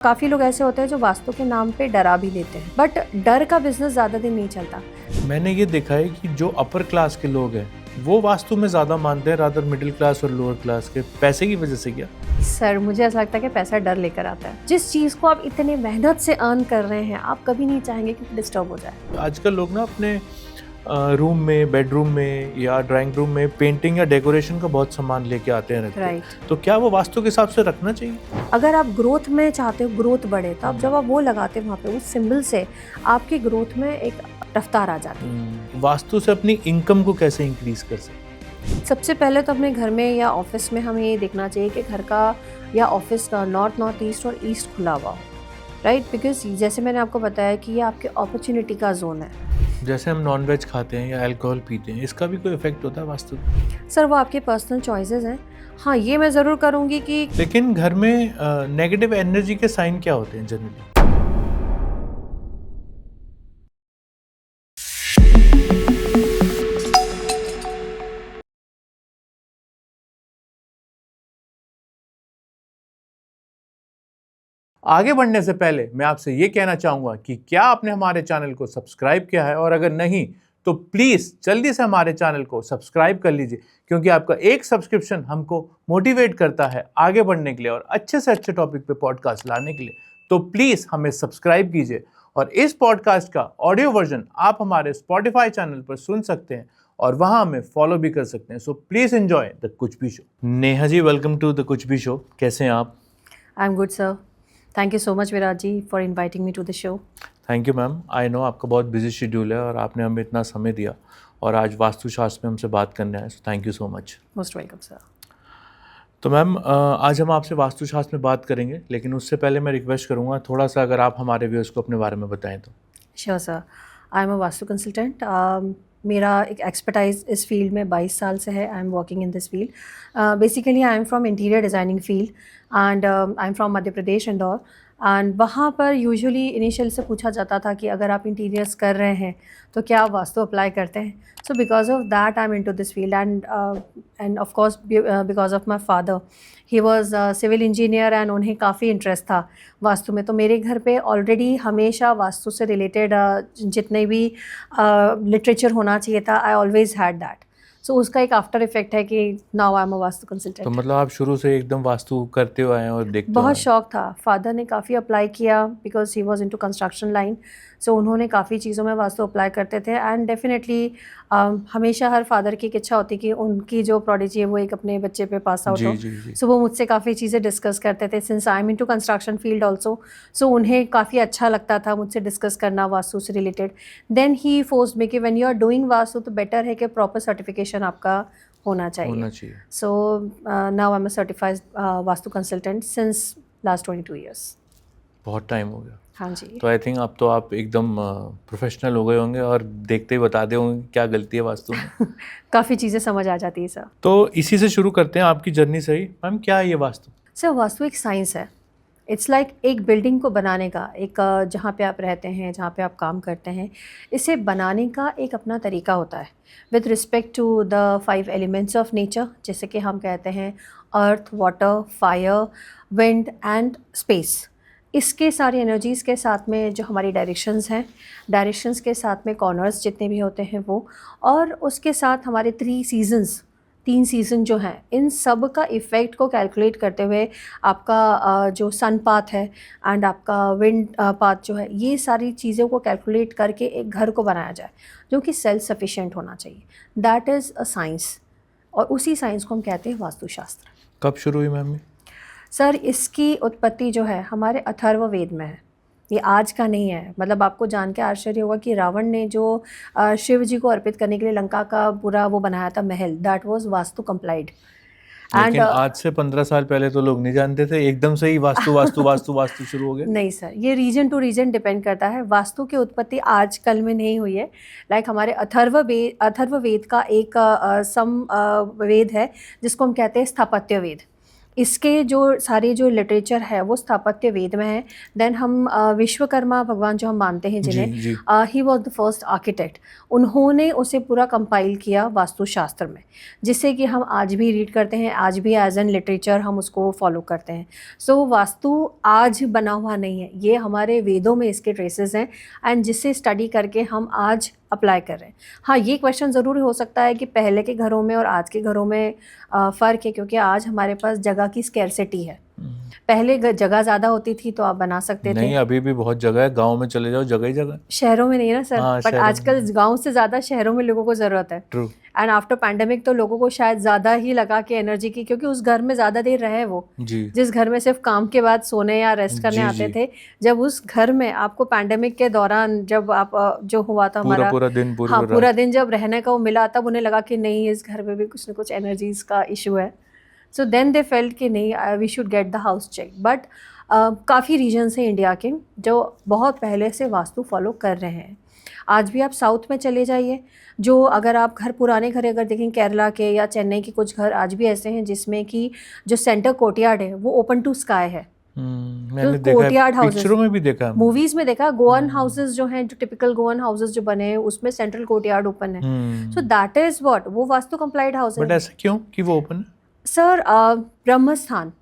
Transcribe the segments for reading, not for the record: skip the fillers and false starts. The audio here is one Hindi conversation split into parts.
काफ़ी लोग ऐसे होते हैं जो वास्तु के नाम पे डरा भी देते हैं, बट डर का बिजनेस ज़्यादा दिन नहीं चलता। मैंने ये देखा है कि जो अपर क्लास के लोग हैं वो वास्तु में ज़्यादा मानते हैं रादर मिडिल क्लास और लोअर क्लास के। पैसे की वजह से क्या? सर मुझे ऐसा लगता है कि पैसा डर लेकर आता है। जिस चीज़ को आप इतने मेहनत से अर्न कर रहे हैं, आप कभी नहीं चाहेंगे कि डिस्टर्ब हो जाए। आजकल लोग ना अपने रूम में, बेडरूम में या ड्राइंग रूम में पेंटिंग या डेकोरेशन का बहुत सामान लेके आते हैं रखते हैं। राइट। तो क्या वो वास्तु के हिसाब से रखना चाहिए? अगर आप ग्रोथ में चाहते हो, ग्रोथ बढ़े, तो आप जब आप वो लगाते हैं वहाँ पे, उस सिंबल से आपकी ग्रोथ में एक रफ्तार आ जाती है। वास्तु से अपनी इनकम को कैसे इंक्रीज कर सकते हैं? सबसे पहले तो अपने घर में या ऑफिस में हमें ये देखना चाहिए कि घर का या ऑफिस का नॉर्थ ईस्ट और ईस्ट खुला हुआ हो, राइट। बिकॉज जैसे मैंने आपको बताया कि ये आपके अपॉर्चुनिटी का जोन है। जैसे हम नॉन वेज खाते हैं या अल्कोहल पीते हैं, इसका भी कोई इफेक्ट होता है वास्तु पे? सर वो आपके पर्सनल चॉइसेस हैं। हाँ, ये मैं ज़रूर करूँगी कि लेकिन घर में नेगेटिव एनर्जी के साइन क्या होते हैं जनरली? आगे बढ़ने से पहले मैं आपसे ये कहना चाहूँगा कि क्या आपने हमारे चैनल को सब्सक्राइब किया है, और अगर नहीं तो प्लीज़ जल्दी से हमारे चैनल को सब्सक्राइब कर लीजिए, क्योंकि आपका एक सब्सक्रिप्शन हमको मोटिवेट करता है आगे बढ़ने के लिए और अच्छे से अच्छे टॉपिक पे पॉडकास्ट लाने के लिए। तो प्लीज़ हमें सब्सक्राइब कीजिए, और इस पॉडकास्ट का ऑडियो वर्जन आप हमारे स्पॉटिफाई चैनल पर सुन सकते हैं और वहाँ हमें फॉलो भी कर सकते हैं। So please enjoy the Kuch Bhi show. Neha ji, welcome to the Kuch Bhi show. कैसे हैं आप? I am good sir. Thank you so much Viraj ji for inviting me to the show. Thank you ma'am. I know आपका बहुत बिजी शेड्यूल है और आपने हमें इतना समय दिया और आज वास्तुशास्त्र में हमसे बात करने आए, so thank you so much. Most welcome sir. तो मैम, आज हम आपसे वास्तुशास्त्र में बात करेंगे, लेकिन उससे पहले मैं रिक्वेस्ट करूँगा थोड़ा सा अगर आप हमारे व्यूअर्स को अपने बारे में बताएं तो। Sure sir. I am a vastu consultant. मेरा एक एक्सपर्टाइज इस फील्ड में 22 साल से है। I am working in this field. Basically I am from interior designing field and I am from Madhya Pradesh, Indore. And वहाँ पर यूजुअली इनिशियल से पूछा जाता था कि अगर आप इंटीरियर्स कर रहे हैं तो क्या आप वास्तु अप्लाई करते हैं। So because of that I am into this field and of course because of my father, he was civil engineer and उन्हें काफ़ी इंटरेस्ट था वास्तु में। तो मेरे घर पे ऑलरेडी हमेशा वास्तु से रिलेटेड जितने भी लिटरेचर होना चाहिए था, आई ऑलवेज हैड दैट। सो उसका एक आफ्टर इफेक्ट है कि now I am a vastu consultant. तो मतलब आप शुरू से एकदम वास्तु करते हुए आए हैं और देखते बहुत हुए आए शौक था। फादर ने काफ़ी अप्लाई किया because he was into construction line. So उन्होंने काफ़ी चीज़ों में वास्तु अप्लाई करते थे एंड डेफिनेटली हमेशा हर फादर की एक इच्छा होती कि उनकी जो प्रोडिजी है वो एक अपने बच्चे पे पास आउट हो। जी। सो वो मुझसे काफ़ी चीज़ें डिस्कस करते थे since I am into construction field also. So उन्हें काफ़ी अच्छा लगता था मुझसे डिस्कस करना वास्तु से related. Then he forced me कि when you are doing vastu तो बेटर है कि प्रॉपर सर्टिफिकेशन आपका होना चाहिए। So now I am a certified vastu consultant since last 22 years. बहुत टाइम हो गया। हाँ जी। तो आई थिंक अब तो आप एकदम प्रोफेशनल हो गए होंगे और देखते ही बता दे होंगे क्या गलती है वास्तु में। काफ़ी चीज़ें समझ आ जाती है सर। तो इसी से शुरू करते हैं आपकी जर्नी से ही। मैम, क्या है ये वास्तु? सर वास्तु एक साइंस है। इट्स लाइक एक बिल्डिंग को बनाने का एक जहाँ पे आप रहते हैं, जहाँ पे आप काम करते हैं, इसे बनाने का एक अपना तरीका होता है with respect to the 5 elements of nature, जैसे कि हम कहते हैं earth, water, fire, wind and space. इसके सारी एनर्जीज़ के साथ में जो हमारी डायरेक्शंस हैं, डायरेक्शंस के साथ में कॉर्नर्स जितने भी होते हैं वो, और उसके साथ हमारे 3 सीज़न जो हैं, इन सब का इफ़ेक्ट को कैलकुलेट करते हुए आपका जो सन पाथ है एंड आपका विंड पाथ जो है, ये सारी चीज़ों को कैलकुलेट करके एक घर को बनाया जाए जो कि सेल्फ सफिशिएंट होना चाहिए। दैट इज़ अ साइंस, और उसी साइंस को हम कहते हैं वास्तुशास्त्र। कब शुरू हुई मैम ये? सर इसकी उत्पत्ति जो है हमारे अथर्ववेद में है। ये आज का नहीं है। मतलब आपको जान के आश्चर्य होगा कि रावण ने जो शिव जी को अर्पित करने के लिए लंका का पूरा वो बनाया था महल, दैट वाज वास्तु कंप्लाइड। लेकिन आज से 15 साल पहले तो लोग नहीं जानते थे, एकदम से ही वास्तु वास्तु वास्तु वास्तु शुरू हो गया। नहीं सर, ये रीजन टू रीजन डिपेंड करता है। वास्तु की उत्पत्ति आज कल में नहीं हुई है। लाइक हमारे अथर्ववेद का एक वेद है जिसको हम कहते हैं स्थापत्य वेद। इसके जो सारे जो लिटरेचर है वो स्थापत्य वेद में है। देन हम विश्वकर्मा भगवान जो हम मानते हैं जी जिन्हें, जी he was the first architect. उन्होंने उसे पूरा कंपाइल किया वास्तुशास्त्र में, जिससे कि हम आज भी रीड करते हैं, आज भी एज एन लिटरेचर हम उसको फॉलो करते हैं। सो वास्तु आज बना हुआ नहीं है, ये हमारे वेदों में इसके ट्रेसेस हैं एंड जिसे स्टडी करके हम आज अप्लाई कर रहे हैं। हाँ, ये क्वेश्चन ज़रूर हो सकता है कि पहले के घरों में और आज के घरों में फ़र्क है, क्योंकि आज हमारे पास जगह की स्कैरसिटी है। पहले जगह ज़्यादा होती थी तो आप बना सकते थे। नहीं, अभी भी बहुत जगह है, गांव में चले जाओ जगह ही जगह। शहरों में नहीं ना सर, हाँ, बट शहरों आजकल गांव से ज़्यादा शहरों में लोगों को ज़रूरत है। ट्रू। एंड आफ्टर पैंडेमिक तो लोगों को शायद ज़्यादा ही लगा कि एनर्जी की, क्योंकि उस घर में ज़्यादा देर रहे वो, जी जिस घर में सिर्फ काम के बाद सोने या रेस्ट करने जी आते जी। थे, जब उस घर में आपको पैंडेमिक के दौरान जब आप जो हुआ था पूरा हमारा, पूरा दिन पूरी हाँ पूरी पूरा रात। दिन जब रहने का वो मिला, तब उन्हें लगा कि नहीं, इस घर में भी कुछ ना कुछ एनर्जीज का इशू है। सो देन दे फेल्ट कि नहीं, we should get the house check. But काफ़ी रीजन्स हैं इंडिया के जो बहुत पहले से वास्तु फॉलो कर रहे हैं। आज भी आप साउथ में चले जाइए, जो अगर आप घर, पुराने घर अगर देखें केरला के या चेन्नई के, कुछ घर आज भी ऐसे हैं जिसमें कि जो सेंटर कोर्टयार्ड है वो ओपन टू स्काई है। मैंने तो देखा कोर्टयार्ड है, हाउसेस, पिक्चरों में भी देखा है, मूवीज में देखा, गोवन हाउसेस जो हैं, जो टिपिकल गोवन हाउसेस जो बने हैं उसमें सेंट्रल कोर्टयार्ड ओपन है। सो दैट इज व्हाट, वो वास्तु कंप्लाइड हाउस है। बट ऐसा क्यों कि वो ओपन है? Sir, Brahmasthan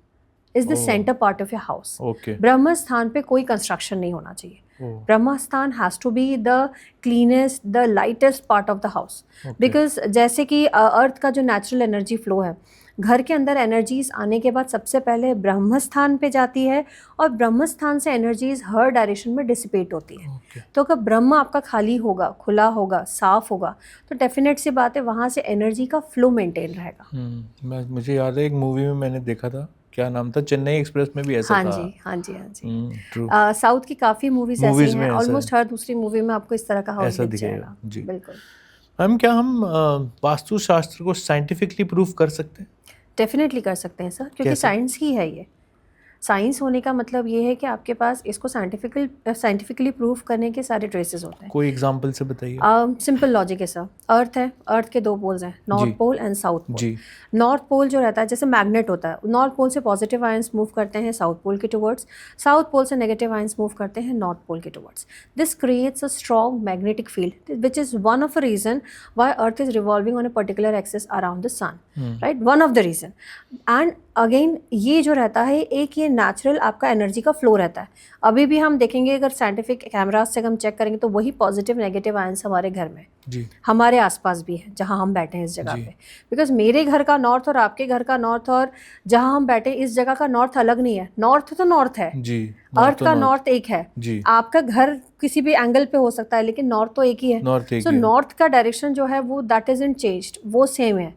is the Oh. Centre part of your house. Okay. Brahmasthan पे कोई कंस्ट्रक्शन नहीं होना चाहिए। Oh. Brahmasthan has to be the cleanest, the lightest part of the house. Okay. Because जैसे कि अर्थ का जो नेचुरल एनर्जी फ्लो है, घर के अंदर एनर्जीज आने के बाद सबसे पहले ब्रह्मस्थान पे जाती है, और ब्रह्मस्थान से एनर्जीज हर डायरेक्शन में डिसिपेट होती है। Okay. तो अगर ब्रह्म आपका खाली होगा, खुला होगा, साफ होगा, तो डेफिनेट सी बात है वहाँ से एनर्जी का फ्लो मेंटेन रहेगा। मुझे याद है एक मूवी में मैंने देखा था, क्या नाम था, चेन्नई एक्सप्रेस में भी ऐसा हाँ था। जी, हाँ जी, हाँ जी। ट्रू। साउथ की काफ़ी मूवीज ऐसी Movies हैं, में ऐसा ऑलमोस्ट हर दूसरी मूवी में आपको इस तरह का हाउस ऐसा दिख दिखेगा, जाएगा। जी। बिल्कुल, मैम, क्या हम वास्तुशास्त्र को साइंटिफिकली प्रूफ कर सकते हैं? डेफिनेटली कर सकते हैं सर, क्योंकि कैसे? साइंस ही है ये। साइंस होने का मतलब ये है कि आपके पास इसको साइंटिफिकली प्रूफ करने के सारे ट्रेसेस होते हैं। कोई एग्जांपल से बताइए। सिंपल लॉजिक है सर, अर्थ है, अर्थ के दो पोल्स हैं, जी। North pole and south pole. जी नॉर्थ पोल जो रहता है जैसे मैग्नेट होता है, नॉर्थ पोल से पॉजिटिव आयंस मूव करते हैं साउथ पोल के टुवर्ड्स, साउथ पोल से नेगेटिव आयंस मूव करते हैं नॉर्थ पोल के towards. This creates a strong magnetic field which is one of a reason why earth is revolving on a particular axis around the sun, right, one of the reason. And again ये जो रहता है एक ये नेचुरल आपका एनर्जी का फ्लो रहता है। अभी भी हम देखेंगे, अगर साइंटिफिक कैमराज से हम चेक करेंगे तो वही पॉजिटिव नेगेटिव आयंस हमारे घर में, जी हमारे आसपास भी है, जहाँ हम बैठे हैं इस जगह जी। पे। बिकॉज मेरे घर का नॉर्थ और आपके घर का नॉर्थ और जहाँ हम बैठे इस जगह का नॉर्थ अलग नहीं है। नॉर्थ तो नॉर्थ है, जी। अर्थ का नॉर्थ एक है। जी। आपका घर किसी भी एंगल पे हो सकता है, लेकिन नॉर्थ तो एक ही है। नॉर्थ एक सो ही है। नॉर्थ का डायरेक्शन जो है वो दैट इज इन चेंज्ड, वो सेम है।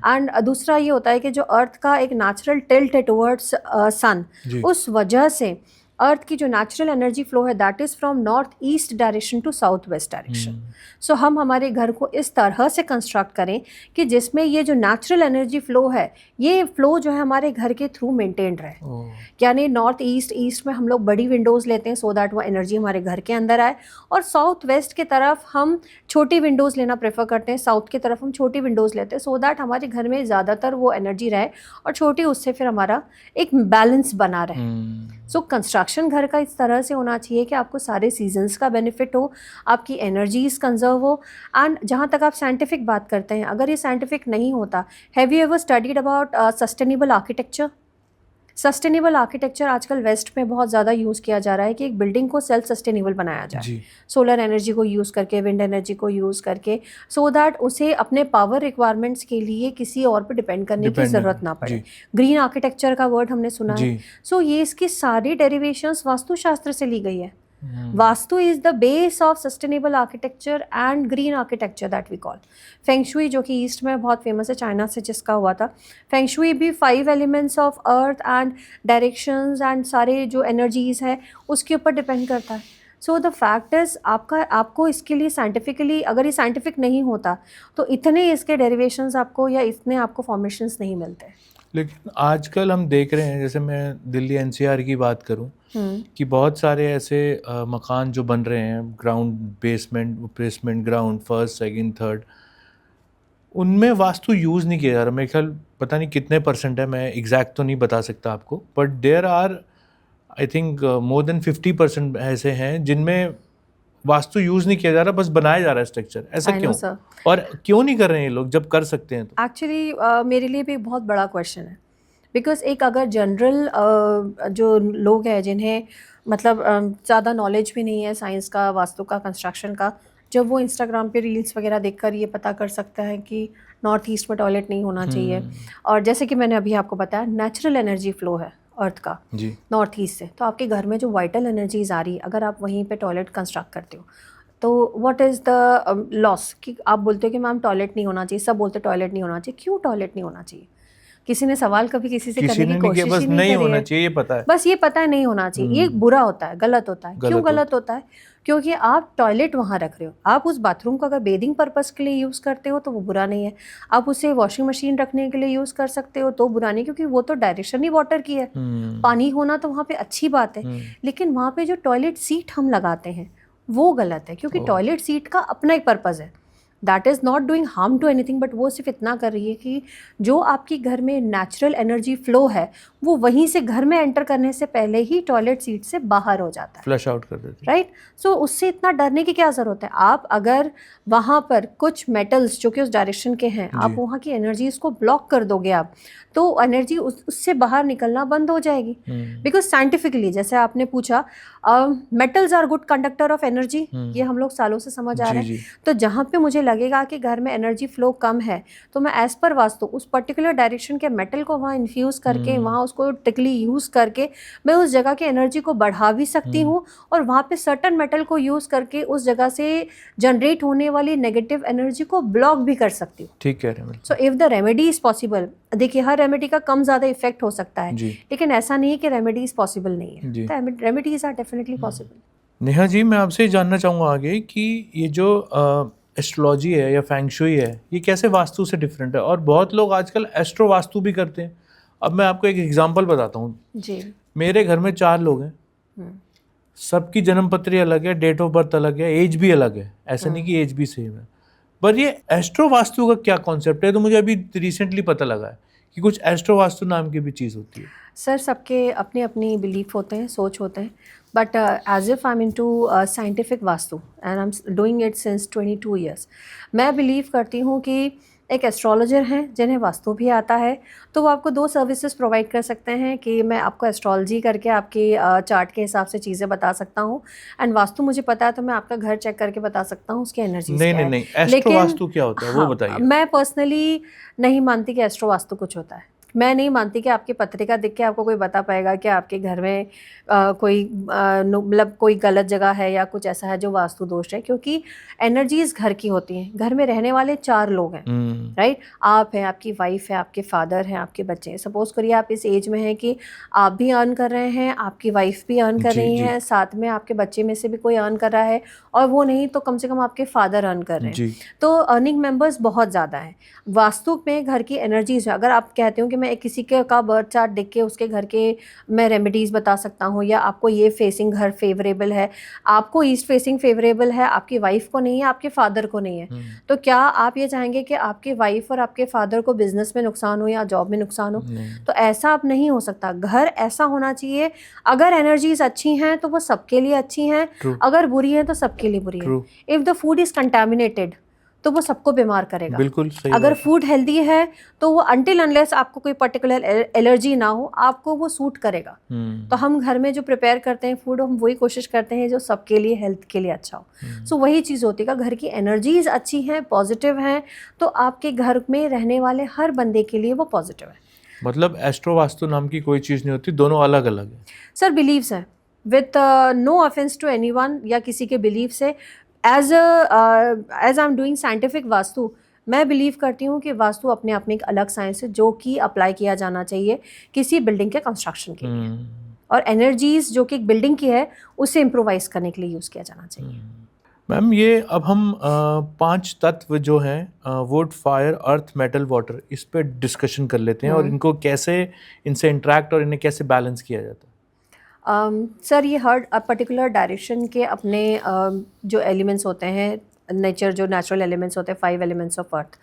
एंड दूसरा ये होता है कि जो अर्थ का एक नेचुरल टिल्ट है टुवर्ड्स सन, जी। उस वजह से अर्थ की जो नेचुरल एनर्जी फ्लो है that is from north east direction to south west direction. So हम हमारे घर को इस तरह से कंस्ट्रक्ट करें कि जिसमें ये जो नेचुरल एनर्जी फ्लो है, ये फ्लो जो है हमारे घर के थ्रू मेंटेन रहे। यानी नॉर्थ ईस्ट में हम लोग बड़ी विंडोज़ लेते हैं सो दैट वो एनर्जी हमारे घर के अंदर आए, और साउथ वेस्ट की तरफ हम छोटी विंडोज़ लेना प्रेफर करते हैं, साउथ की तरफ हम छोटी विंडोज़ लेते हैं सो दैट हमारे घर में ज़्यादातर वो एनर्जी रहे और छोटी, उससे फिर हमारा एक बैलेंस बना रहे। सो कंस्ट्रक्शन घर का इस तरह से होना चाहिए कि आपको सारे सीजन्स का बेनिफिट हो, आपकी एनर्जीज कंजर्व हो। एंड जहाँ तक आप साइंटिफिक बात करते हैं, अगर ये साइंटिफिक नहीं होता, have you ever studied about sustainable architecture? Sustainable architecture आजकल वेस्ट में बहुत ज़्यादा यूज़ किया जा रहा है कि एक बिल्डिंग को सेल्फ सस्टेनेबल बनाया जाए, सोलर एनर्जी को यूज़ करके, विंड एनर्जी को यूज़ करके, सो दैट उसे अपने पावर रिक्वायरमेंट्स के लिए किसी और पर डिपेंड करने की ज़रूरत ना पड़े। ग्रीन आर्किटेक्चर का वर्ड हमने सुना है। सो ये इसकी सारी डेरिवेशंस वास्तुशास्त्र से ली गई है। Vastu is the base of sustainable architecture and green architecture that we call. Feng shui जो कि ईस्ट में बहुत फेमस है, चाइना से जिसका हुआ था, फेंगशुई भी 5 elements of earth and directions and सारे जो एनर्जीज है उसके ऊपर डिपेंड करता है। सो द फैक्ट इज़ आपको इसके लिए साइंटिफिकली, अगर ये साइंटिफिक नहीं होता तो इतने इसके डेरिवेशंस आपको या इतने आपको फॉर्मेशंस नहीं मिलते। लेकिन आजकल हम देख रहे हैं, जैसे मैं दिल्ली एनसीआर की बात करूं, कि बहुत सारे ऐसे मकान जो बन रहे हैं, ground basement ground, first second third, उनमें वास्तु यूज़ नहीं किया जा रहा। मेरे ख्याल पता नहीं कितने % है, मैं एग्जैक्ट तो नहीं बता सकता आपको, but there are I think more than 50% ऐसे हैं जिनमें वास्तु यूज़ नहीं किया जा रहा, बस बनाया जा रहा है स्ट्रक्चर। ऐसा I know, क्यों? sir. और क्यों नहीं कर रहे हैं ये लोग जब कर सकते हैं तो? एक्चुअली मेरे लिए भी एक बहुत बड़ा क्वेश्चन है, बिकॉज एक अगर जनरल जो लोग हैं जिन्हें मतलब ज़्यादा नॉलेज भी नहीं है साइंस का, वास्तु का, कंस्ट्रक्शन का, जब वो इंस्टाग्राम पे रील्स वगैरह देखकर ये पता कर सकता है कि नॉर्थ ईस्ट में टॉयलेट नहीं होना चाहिए, और जैसे कि मैंने अभी आपको बताया नेचुरल एनर्जी फ्लो है अर्थ का जी नॉर्थ ईस्ट से, तो आपके घर में जो वाइटल एनर्जीज आ रही है, अगर आप वहीं पे टॉयलेट कंस्ट्रक्ट करते हो तो व्हाट इज़ द लॉस कि आप बोलते हो कि मैम टॉयलेट नहीं होना चाहिए, सब बोलते टॉयलेट नहीं होना चाहिए, क्यों टॉयलेट नहीं होना चाहिए? किसी ने सवाल कभी किसी से किसी करने ने की नहीं किया, कोशिश बस ही नहीं नहीं करी होना है। चाहिए ये पता है। बस ये पता है नहीं होना चाहिए, ये बुरा होता है, गलत होता है। क्यों गलत होता है? क्योंकि आप टॉयलेट वहाँ रख रहे हो, आप उस बाथरूम को अगर बेदिंग पर्पस के लिए यूज़ करते हो तो वो बुरा नहीं है, आप उसे वॉशिंग मशीन रखने के लिए यूज़ कर सकते हो तो बुरा नहीं, क्योंकि वो तो डायरेक्शन ही वाटर की है। पानी होना तो वहाँ पे अच्छी बात है, लेकिन वहाँ पे जो टॉयलेट सीट हम लगाते हैं वो गलत है, क्योंकि टॉयलेट सीट का अपना एक पर्पज़ है, that is not doing harm to anything, but वो सिर्फ इतना कर रही है कि जो आपकी घर में नेचुरल एनर्जी फ्लो है वो वहीं से घर में एंटर करने से पहले ही टॉयलेट सीट से बाहर हो जाता है, फ्लश आउट कर देते हैं। राइट। सो उससे इतना डरने की क्या ज़रूरत है? आप अगर वहाँ पर कुछ मेटल्स जो कि उस डायरेक्शन के हैं, आप वहाँ की एनर्जीज को ब्लॉक कर दोगे आप, तो एनर्जी उससे बाहर निकलना बंद हो जाएगी। बिकॉज साइंटिफिकली जैसे आपने पूछा, metals are good conductor of energy, ये हम लोग सालों से समझ आ रहे हैं। तो जहाँ पे मुझे लगेगा कि घर में एनर्जी फ्लो कम है, तो मैं एज पर वास्तु उस पर्टिकुलर डायरेक्शन के मेटल को वहाँ इन्फ्यूज़ करके, वहाँ उसको टिकली यूज़ करके मैं उस जगह की एनर्जी को बढ़ा भी सकती हूँ, और वहाँ पे सर्टन मेटल को यूज़ करके उस जगह से जनरेट होने वाली नेगेटिव एनर्जी को ब्लॉक भी कर सकती हूँ। ठीक कह रहे हैं। So if the remedy is possible, देखिए हर रेमेडी का कम ज़्यादा इफेक्ट हो सकता है, लेकिन ऐसा नहीं है कि रेमेडीज पॉसिबल नहीं है, remedies are definitely possible. Neha ji, मैं आपसे जानना चाहूँगा आगे कि ये जो एस्ट्रोलॉजी है या फेंग शुई है, ये कैसे वास्तु से डिफरेंट है? और बहुत लोग आजकल एस्ट्रो वास्तु भी करते हैं। अब मैं आपको एक एग्जांपल बताता हूँ जी। मेरे घर में 4 लोग हैं, सबकी जन्मपत्री अलग है, डेट ऑफ बर्थ अलग है, एज भी अलग है, ऐसा नहीं कि एज भी सेम है। पर ये एस्ट्रो वास्तु का क्या कॉन्सेप्ट है? तो मुझे अभी रिसेंटली पता लगा है कि कुछ एस्ट्रो वास्तु नाम की भी चीज़ होती है। सर सबके अपने अपनी बिलीफ होते हैं, सोच होते हैं, but as if I am into scientific vastu and I am doing it since 22 years, मैं बिलीव करती हूँ कि एक एस्ट्रोलॉजर हैं जिन्हें वास्तु भी आता है, तो वो आपको 2 सर्विसेज प्रोवाइड कर सकते हैं कि मैं आपको एस्ट्रोलॉजी करके आपकी चार्ट के हिसाब से चीज़ें बता सकता हूँ, एंड वास्तु मुझे पता है तो मैं आपका घर चेक करके बता सकता हूँ उसकी एनर्जी क्या है। नहीं, एस्ट्रो वास्तु क्या होता है वो बताइए। मैं पर्सनली नहीं मानती कि एस्ट्रो वास्तु कुछ होता है। मैं नहीं मानती कि आपकी पत्रिका देख के आपको कोई बता पाएगा कि आपके घर में कोई मतलब कोई गलत जगह है या कुछ ऐसा है जो वास्तु दोष है, क्योंकि एनर्जीज घर की होती हैं। घर में रहने वाले 4 लोग हैं, राइट। आप हैं, आपकी वाइफ है, आपके फादर हैं, आपके बच्चे हैं। सपोज करिए आप इस एज में हैं कि आप भी अर्न कर रहे हैं, आपकी वाइफ भी अर्न कर रही है, साथ में आपके बच्चे में से भी कोई अर्न कर रहा है, और वो नहीं तो कम से कम आपके फादर अर्न कर रहे हैं, तो अर्निंग मेंबर्स बहुत ज़्यादा हैं। वास्तु में घर की एनर्जीज है। अगर आप कहते हो कि मैं किसी के का बर्थ चार्ट देख के उसके घर के मैं रेमेडीज़ बता सकता हूँ, या आपको ये फेसिंग घर फेवरेबल है, आपको ईस्ट फेसिंग फेवरेबल है, आपकी वाइफ को नहीं है, आपके फादर को नहीं है, तो क्या आप ये चाहेंगे कि आपके वाइफ और आपके फादर को बिजनेस में नुकसान हो या जॉब में नुकसान हो? तो ऐसा अब नहीं हो सकता। घर ऐसा होना चाहिए, अगर एनर्जीज अच्छी हैं तो वो सबके लिए अच्छी हैं, अगर बुरी हैं तो सबके लिए बुरी है। If the food is contaminated तो वो सबको बीमार करेगा। बिल्कुल सही। अगर फूड हेल्दी है तो वो अनटिल अनलेस आपको कोई पर्टिकुलर एलर्जी ना हो, आपको वो सूट करेगा। तो हम घर में जो प्रिपेयर करते हैं फूड, हम वही कोशिश करते हैं जो सबके लिए हेल्थ के लिए अच्छा हो। सो वही चीज़ होती है, घर की एनर्जीज अच्छी हैं, पॉजिटिव हैं, तो आपके घर में रहने वाले हर बंदे के लिए वो पॉजिटिव है। मतलब एस्ट्रो वास्तु नाम की कोई चीज़ नहीं होती, दोनों अलग अलग है। सर बिलीव्स हैं, with no offence to anyone या किसी के बिलीव से, as I am doing scientific vastu, मैं बिलीव करती हूँ कि वास्तु अपने आप में एक अलग साइंस है जो कि अप्लाई किया जाना चाहिए किसी बिल्डिंग के कंस्ट्रक्शन के लिए, और एनर्जीज जो कि एक बिल्डिंग की है उसे इम्प्रोवाइज करने के लिए यूज़ किया जाना चाहिए। मैम, ये अब हम 5 तत्व जो हैं would, fire, earth, metal, water, इस पे डिस्कशन कर लेते हैं और इनको कैसे, इनसे इंटरेक्ट और इन्हें कैसे बैलेंस किया जाता है। सर ये हर पर्टिकुलर डायरेक्शन के अपने जो एलिमेंट्स होते हैं, नेचर जो नेचुरल एलिमेंट्स होते हैं 5 एलिमेंट्स ऑफ अर्थ,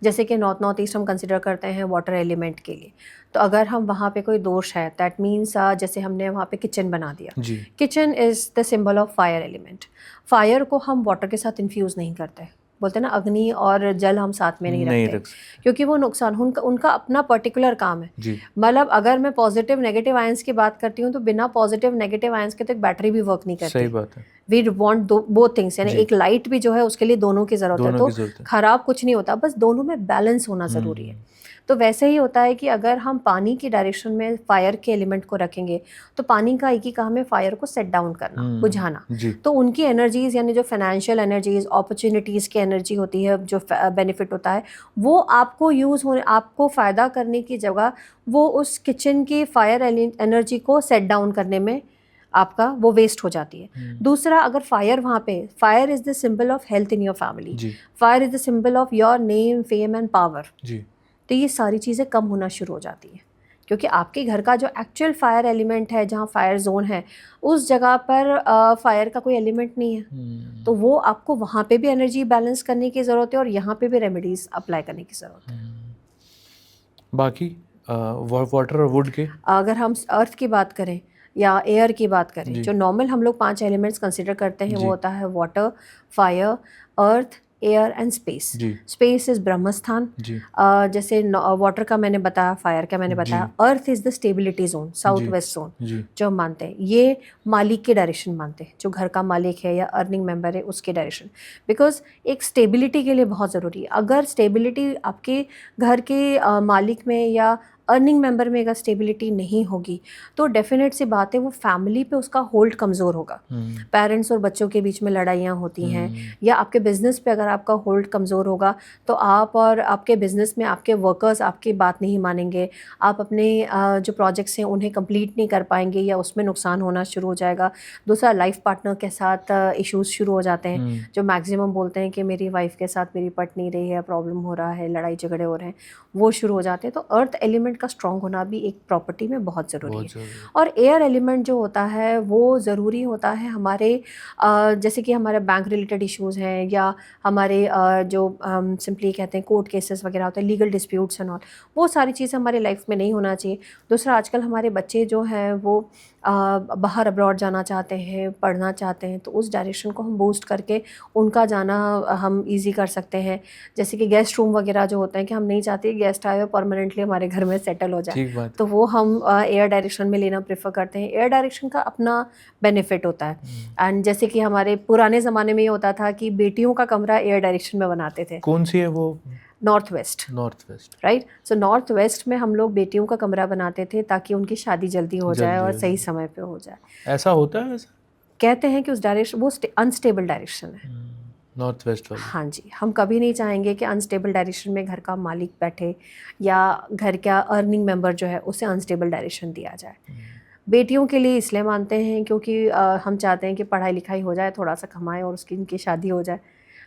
जैसे कि नॉर्थ ईस्ट हम कंसिडर करते हैं वाटर एलिमेंट के लिए। तो अगर हम वहाँ पे कोई दोष है, दैट मीन्स जैसे हमने वहाँ पे किचन बना दिया, kitchen is the symbol of fire element. Fire को हम वाटर के साथ इन्फ्यूज़ नहीं करते, बोलते हैं ना अग्नि और जल हम साथ में नहीं रखते क्योंकि वो नुकसान, उनका अपना पर्टिकुलर काम है। मतलब अगर मैं पॉजिटिव नेगेटिव आयंस की बात करती हूँ तो बिना पॉजिटिव नेगेटिव आयंस के तो एक बैटरी भी वर्क नहीं करती। सही बात है। वी वांट बोथ थिंग्स, यानी एक लाइट भी जो है उसके लिए दोनों की ज़रूरत है, तो खराब कुछ नहीं होता, बस दोनों में बैलेंस होना ज़रूरी है। तो वैसे ही होता है कि अगर हम पानी की डायरेक्शन में फायर के एलिमेंट को रखेंगे तो पानी का एक ही काम है फायर को सेट डाउन करना, बुझाना। तो उनकी एनर्जीज़ यानी जो फाइनेंशियल एनर्जीज़, अपॉर्चुनिटीज़ की एनर्जी होती है, जो बेनिफिट होता है वो आपको यूज़ होने, आपको फ़ायदा करने की जगह वो उस किचन की फायर एनर्जी को सेट डाउन करने में आपका वो वेस्ट हो जाती है। दूसरा, अगर फायर वहाँ पे, fire is the symbol of health in your family, fire is the symbol of your name, fame and power. तो ये सारी चीज़ें कम होना शुरू हो जाती हैं क्योंकि आपके घर का जो एक्चुअल फायर एलिमेंट है, जहाँ फायर जोन है, उस जगह पर फायर का कोई एलिमेंट नहीं है। तो वो आपको वहाँ पे भी एनर्जी बैलेंस करने की ज़रूरत है और यहाँ पे भी रेमेडीज़ अप्लाई करने की ज़रूरत है। बाकी वाटर और वुड के, अगर हम अर्थ की बात करें या एयर की बात करें, जो नॉर्मल हम लोग 5 एलिमेंट्स कंसिडर करते हैं वो होता है water, fire, earth, air and space. Space is Brahmasthan, जैसे वाटर का मैंने बताया, फायर का मैंने बताया। Earth is the stability zone, south west zone, जो हम मानते हैं ये मालिक के डायरेक्शन मानते हैं, जो घर का मालिक है या अर्निंग मेंबर है उसके डायरेक्शन, बिकॉज एक स्टेबिलिटी के लिए बहुत ज़रूरी है। अगर स्टेबिलिटी आपके घर के मालिक में या अर्निंग मेंबर में अगर स्टेबिलिटी नहीं होगी तो डेफिनेट सी बात है वो फैमिली पे उसका होल्ड कमज़ोर होगा। पेरेंट्स और बच्चों के बीच में लड़ाइयाँ होती हैं, या आपके बिज़नेस पे अगर आपका होल्ड कमज़ोर होगा तो आप और आपके बिज़नेस में आपके वर्कर्स आपकी बात नहीं मानेंगे, आप अपने जो प्रोजेक्ट्स हैं उन्हें कंप्लीट नहीं कर पाएंगे या उसमें नुकसान होना शुरू हो जाएगा। दूसरा, लाइफ पार्टनर के साथ इश्यूज़ शुरू हो जाते हैं, जो मैक्सिमम बोलते हैं कि मेरी वाइफ के साथ मेरी पट नहीं रही है, प्रॉब्लम हो रहा है, लड़ाई झगड़े हो रहे हैं, वो शुरू हो जाते हैं। तो अर्थ एलिमेंट का स्ट्रॉन्ग होना भी एक प्रॉपर्टी में बहुत ज़रूरी है। और एयर एलिमेंट जो होता है वो ज़रूरी होता है हमारे जैसे कि हमारे बैंक रिलेटेड इश्यूज़ हैं या हमारे जो सिंपली कहते हैं कोर्ट केसेस वगैरह होते हैं, लीगल डिस्प्यूट्स एंड ऑल, वो सारी चीज़ें हमारे लाइफ में नहीं होना चाहिए। दूसरा, आजकल हमारे बच्चे जो हैं वो बाहर अब्रॉड जाना चाहते हैं, पढ़ना चाहते हैं, तो उस डायरेक्शन को हम बूस्ट करके उनका जाना हम इजी कर सकते हैं। जैसे कि गेस्ट रूम वगैरह जो होते हैं कि हम नहीं चाहते गेस्ट आए हुए परमानेंटली हमारे घर में सेटल हो जाए, तो वो हम एयर डायरेक्शन में लेना प्रेफर करते हैं। एयर डायरेक्शन का अपना बेनिफिट होता है। एंड जैसे कि हमारे पुराने ज़माने में ये होता था कि बेटियों का कमरा एयर डायरेक्शन में बनाते थे। कौन सी है वो? North west, right. So north west में हम लोग बेटियों का कमरा बनाते थे ताकि उनकी शादी जल्दी हो जाए और सही समय पे हो जाए। ऐसा होता है वैसे? कहते हैं कि उस डायरेक्शन, वो अनस्टेबल डायरेक्शन है नॉर्थ वेस्ट वाली। हाँ जी, हम कभी नहीं चाहेंगे कि अनस्टेबल डायरेक्शन में घर का मालिक बैठे या घर का अर्निंग मेंबर जो है उसे अनस्टेबल डायरेक्शन दिया जाए। बेटियों के लिए इसलिए मानते हैं क्योंकि हम चाहते हैं कि पढ़ाई लिखाई हो जाए, थोड़ा सा कमाएं और उसकी इनकी शादी हो जाए।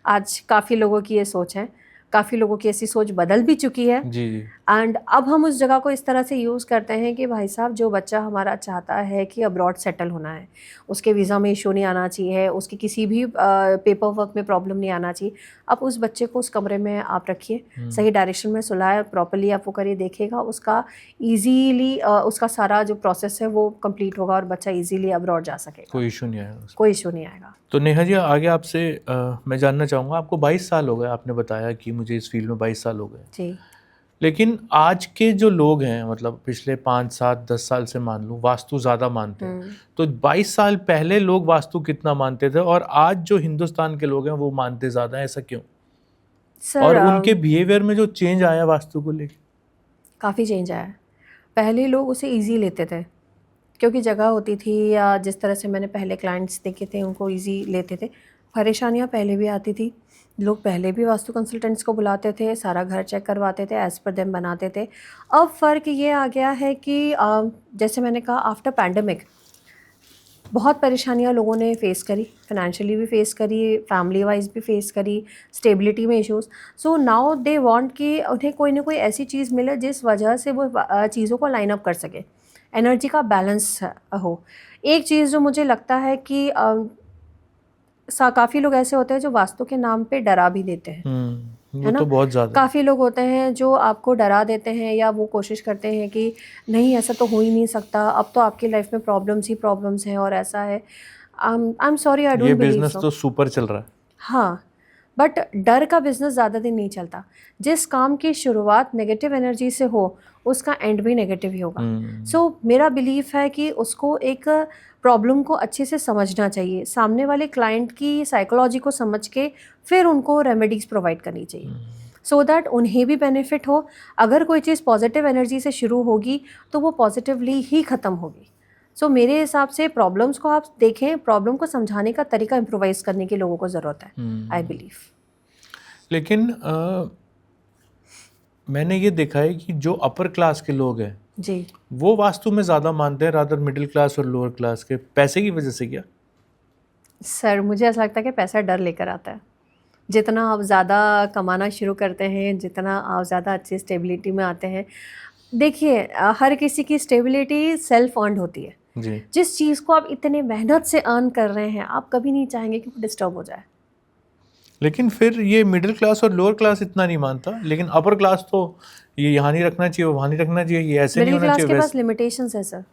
आज काफ़ी लोगों की ये सोच है, काफ़ी लोगों की ऐसी सोच बदल भी चुकी है जी। एंड अब हम उस जगह को इस तरह से यूज़ करते हैं कि भाई साहब जो बच्चा हमारा चाहता है कि अब्रॉड सेटल होना है, उसके वीज़ा में इशू नहीं आना चाहिए, उसकी किसी भी पेपर वर्क में प्रॉब्लम नहीं आना चाहिए, अब उस बच्चे को उस कमरे में आप रखिए, सही डायरेक्शन में सुलाए, प्रॉपर्ली आप वो करिए, देखेगा उसका ईजीली उसका सारा जो प्रोसेस है वो कंप्लीट होगा और बच्चा ईजीली अब्रॉड जा सकेगा, कोई इशू नहीं आएगा, कोई इशू नहीं आएगा। तो नेहा जी आगे आपसे मैं जानना चाहूँगा, आपको 22 साल हो गए, आपने बताया कि मुझे इस फील्ड में 22 साल हो गए जी, लेकिन आज के जो लोग हैं, मतलब पिछले 5, 7, 10 साल से मान लूँ वास्तु ज़्यादा मानते हैं, तो 22 साल पहले लोग वास्तु कितना मानते थे और आज जो हिंदुस्तान के लोग हैं वो मानते ज़्यादा हैं, ऐसा क्यों? सर, और उनके बिहेवियर में जो चेंज आया वास्तु को लेकर? काफ़ी चेंज आया है। पहले लोग उसे ईजी लेते थे क्योंकि जगह होती थी, या जिस तरह से मैंने पहले क्लाइंट्स देखे थे उनको ईजी लेते थे। परेशानियाँ पहले भी आती थी, लोग पहले भी वास्तु कंसल्टेंट्स को बुलाते थे, सारा घर चेक करवाते थे, एज़ पर देम बनाते थे। अब फ़र्क ये आ गया है कि जैसे मैंने कहा आफ्टर पैंडमिक बहुत परेशानियाँ लोगों ने फ़ेस करी, फाइनेंशियली भी फ़ेस करी, फैमिली वाइज भी फ़ेस करी, स्टेबिलिटी में issues. So now they want कि उन्हें कोई ना कोई ऐसी चीज़ मिले जिस वजह से वो चीज़ों को लाइन अप कर सके, एनर्जी का बैलेंस हो। एक चीज़ जो मुझे लगता है कि काफ़ी लोग ऐसे होते हैं जो वास्तु के नाम पे डरा भी देते हैं, वो है ना? तो बहुत ज़्यादा। काफ़ी लोग होते हैं जो आपको डरा देते हैं या वो कोशिश करते हैं कि नहीं ऐसा तो हो ही नहीं सकता, अब तो आपकी लाइफ में प्रॉब्लम्स ही प्रॉब्लम्स हैं और ऐसा है। आई एम सॉरी, आई ये डोंट बिलीव बिजनेस सो। तो सुपर चल रहा है। हाँ, बट डर का बिजनेस ज़्यादा दिन नहीं चलता। जिस काम की शुरुआत नेगेटिव एनर्जी से हो उसका एंड भी नेगेटिव ही होगा। सो मेरा बिलीफ है कि उसको एक प्रॉब्लम को अच्छे से समझना चाहिए, सामने वाले क्लाइंट की साइकोलॉजी को समझ के फिर उनको रेमेडीज़ प्रोवाइड करनी चाहिए, सो दैट उन्हें भी बेनिफिट हो। अगर कोई चीज़ पॉजिटिव एनर्जी से शुरू होगी तो वो पॉजिटिवली ही ख़त्म होगी। सो मेरे हिसाब से प्रॉब्लम्स को आप देखें, प्रॉब्लम को समझाने का तरीका इम्प्रोवाइज़ करने की लोगों को ज़रूरत है, आई बिलीव। लेकिन मैंने ये देखा है कि जो अपर क्लास के लोग हैं जी, वो वास्तु में ज़्यादा मानते हैं रादर मिडिल क्लास और लोअर क्लास के, पैसे की वजह से क्या? सर मुझे ऐसा लगता है कि पैसा डर लेकर आता है। जितना आप ज़्यादा कमाना शुरू करते हैं, जितना आप ज़्यादा अच्छी स्टेबिलिटी में आते हैं, देखिए हर किसी की स्टेबिलिटी सेल्फ अर्न्ड होती है। जी। जिस चीज़ को आप इतने मेहनत से अर्न कर रहे हैं, आप कभी नहीं चाहेंगे कि वो डिस्टर्ब हो जाए। लेकिन फिर ये मिडिल क्लास और लोअर क्लास इतना नहीं मानता, लेकिन अपर क्लास तो ये यहाँ नहीं रखना चाहिए, वहाँ नहीं रखना चाहिए, ये ऐसे नहीं मिडिल होना क्लास चाहिए, के पास वैसे। लिमिटेशंस है सर।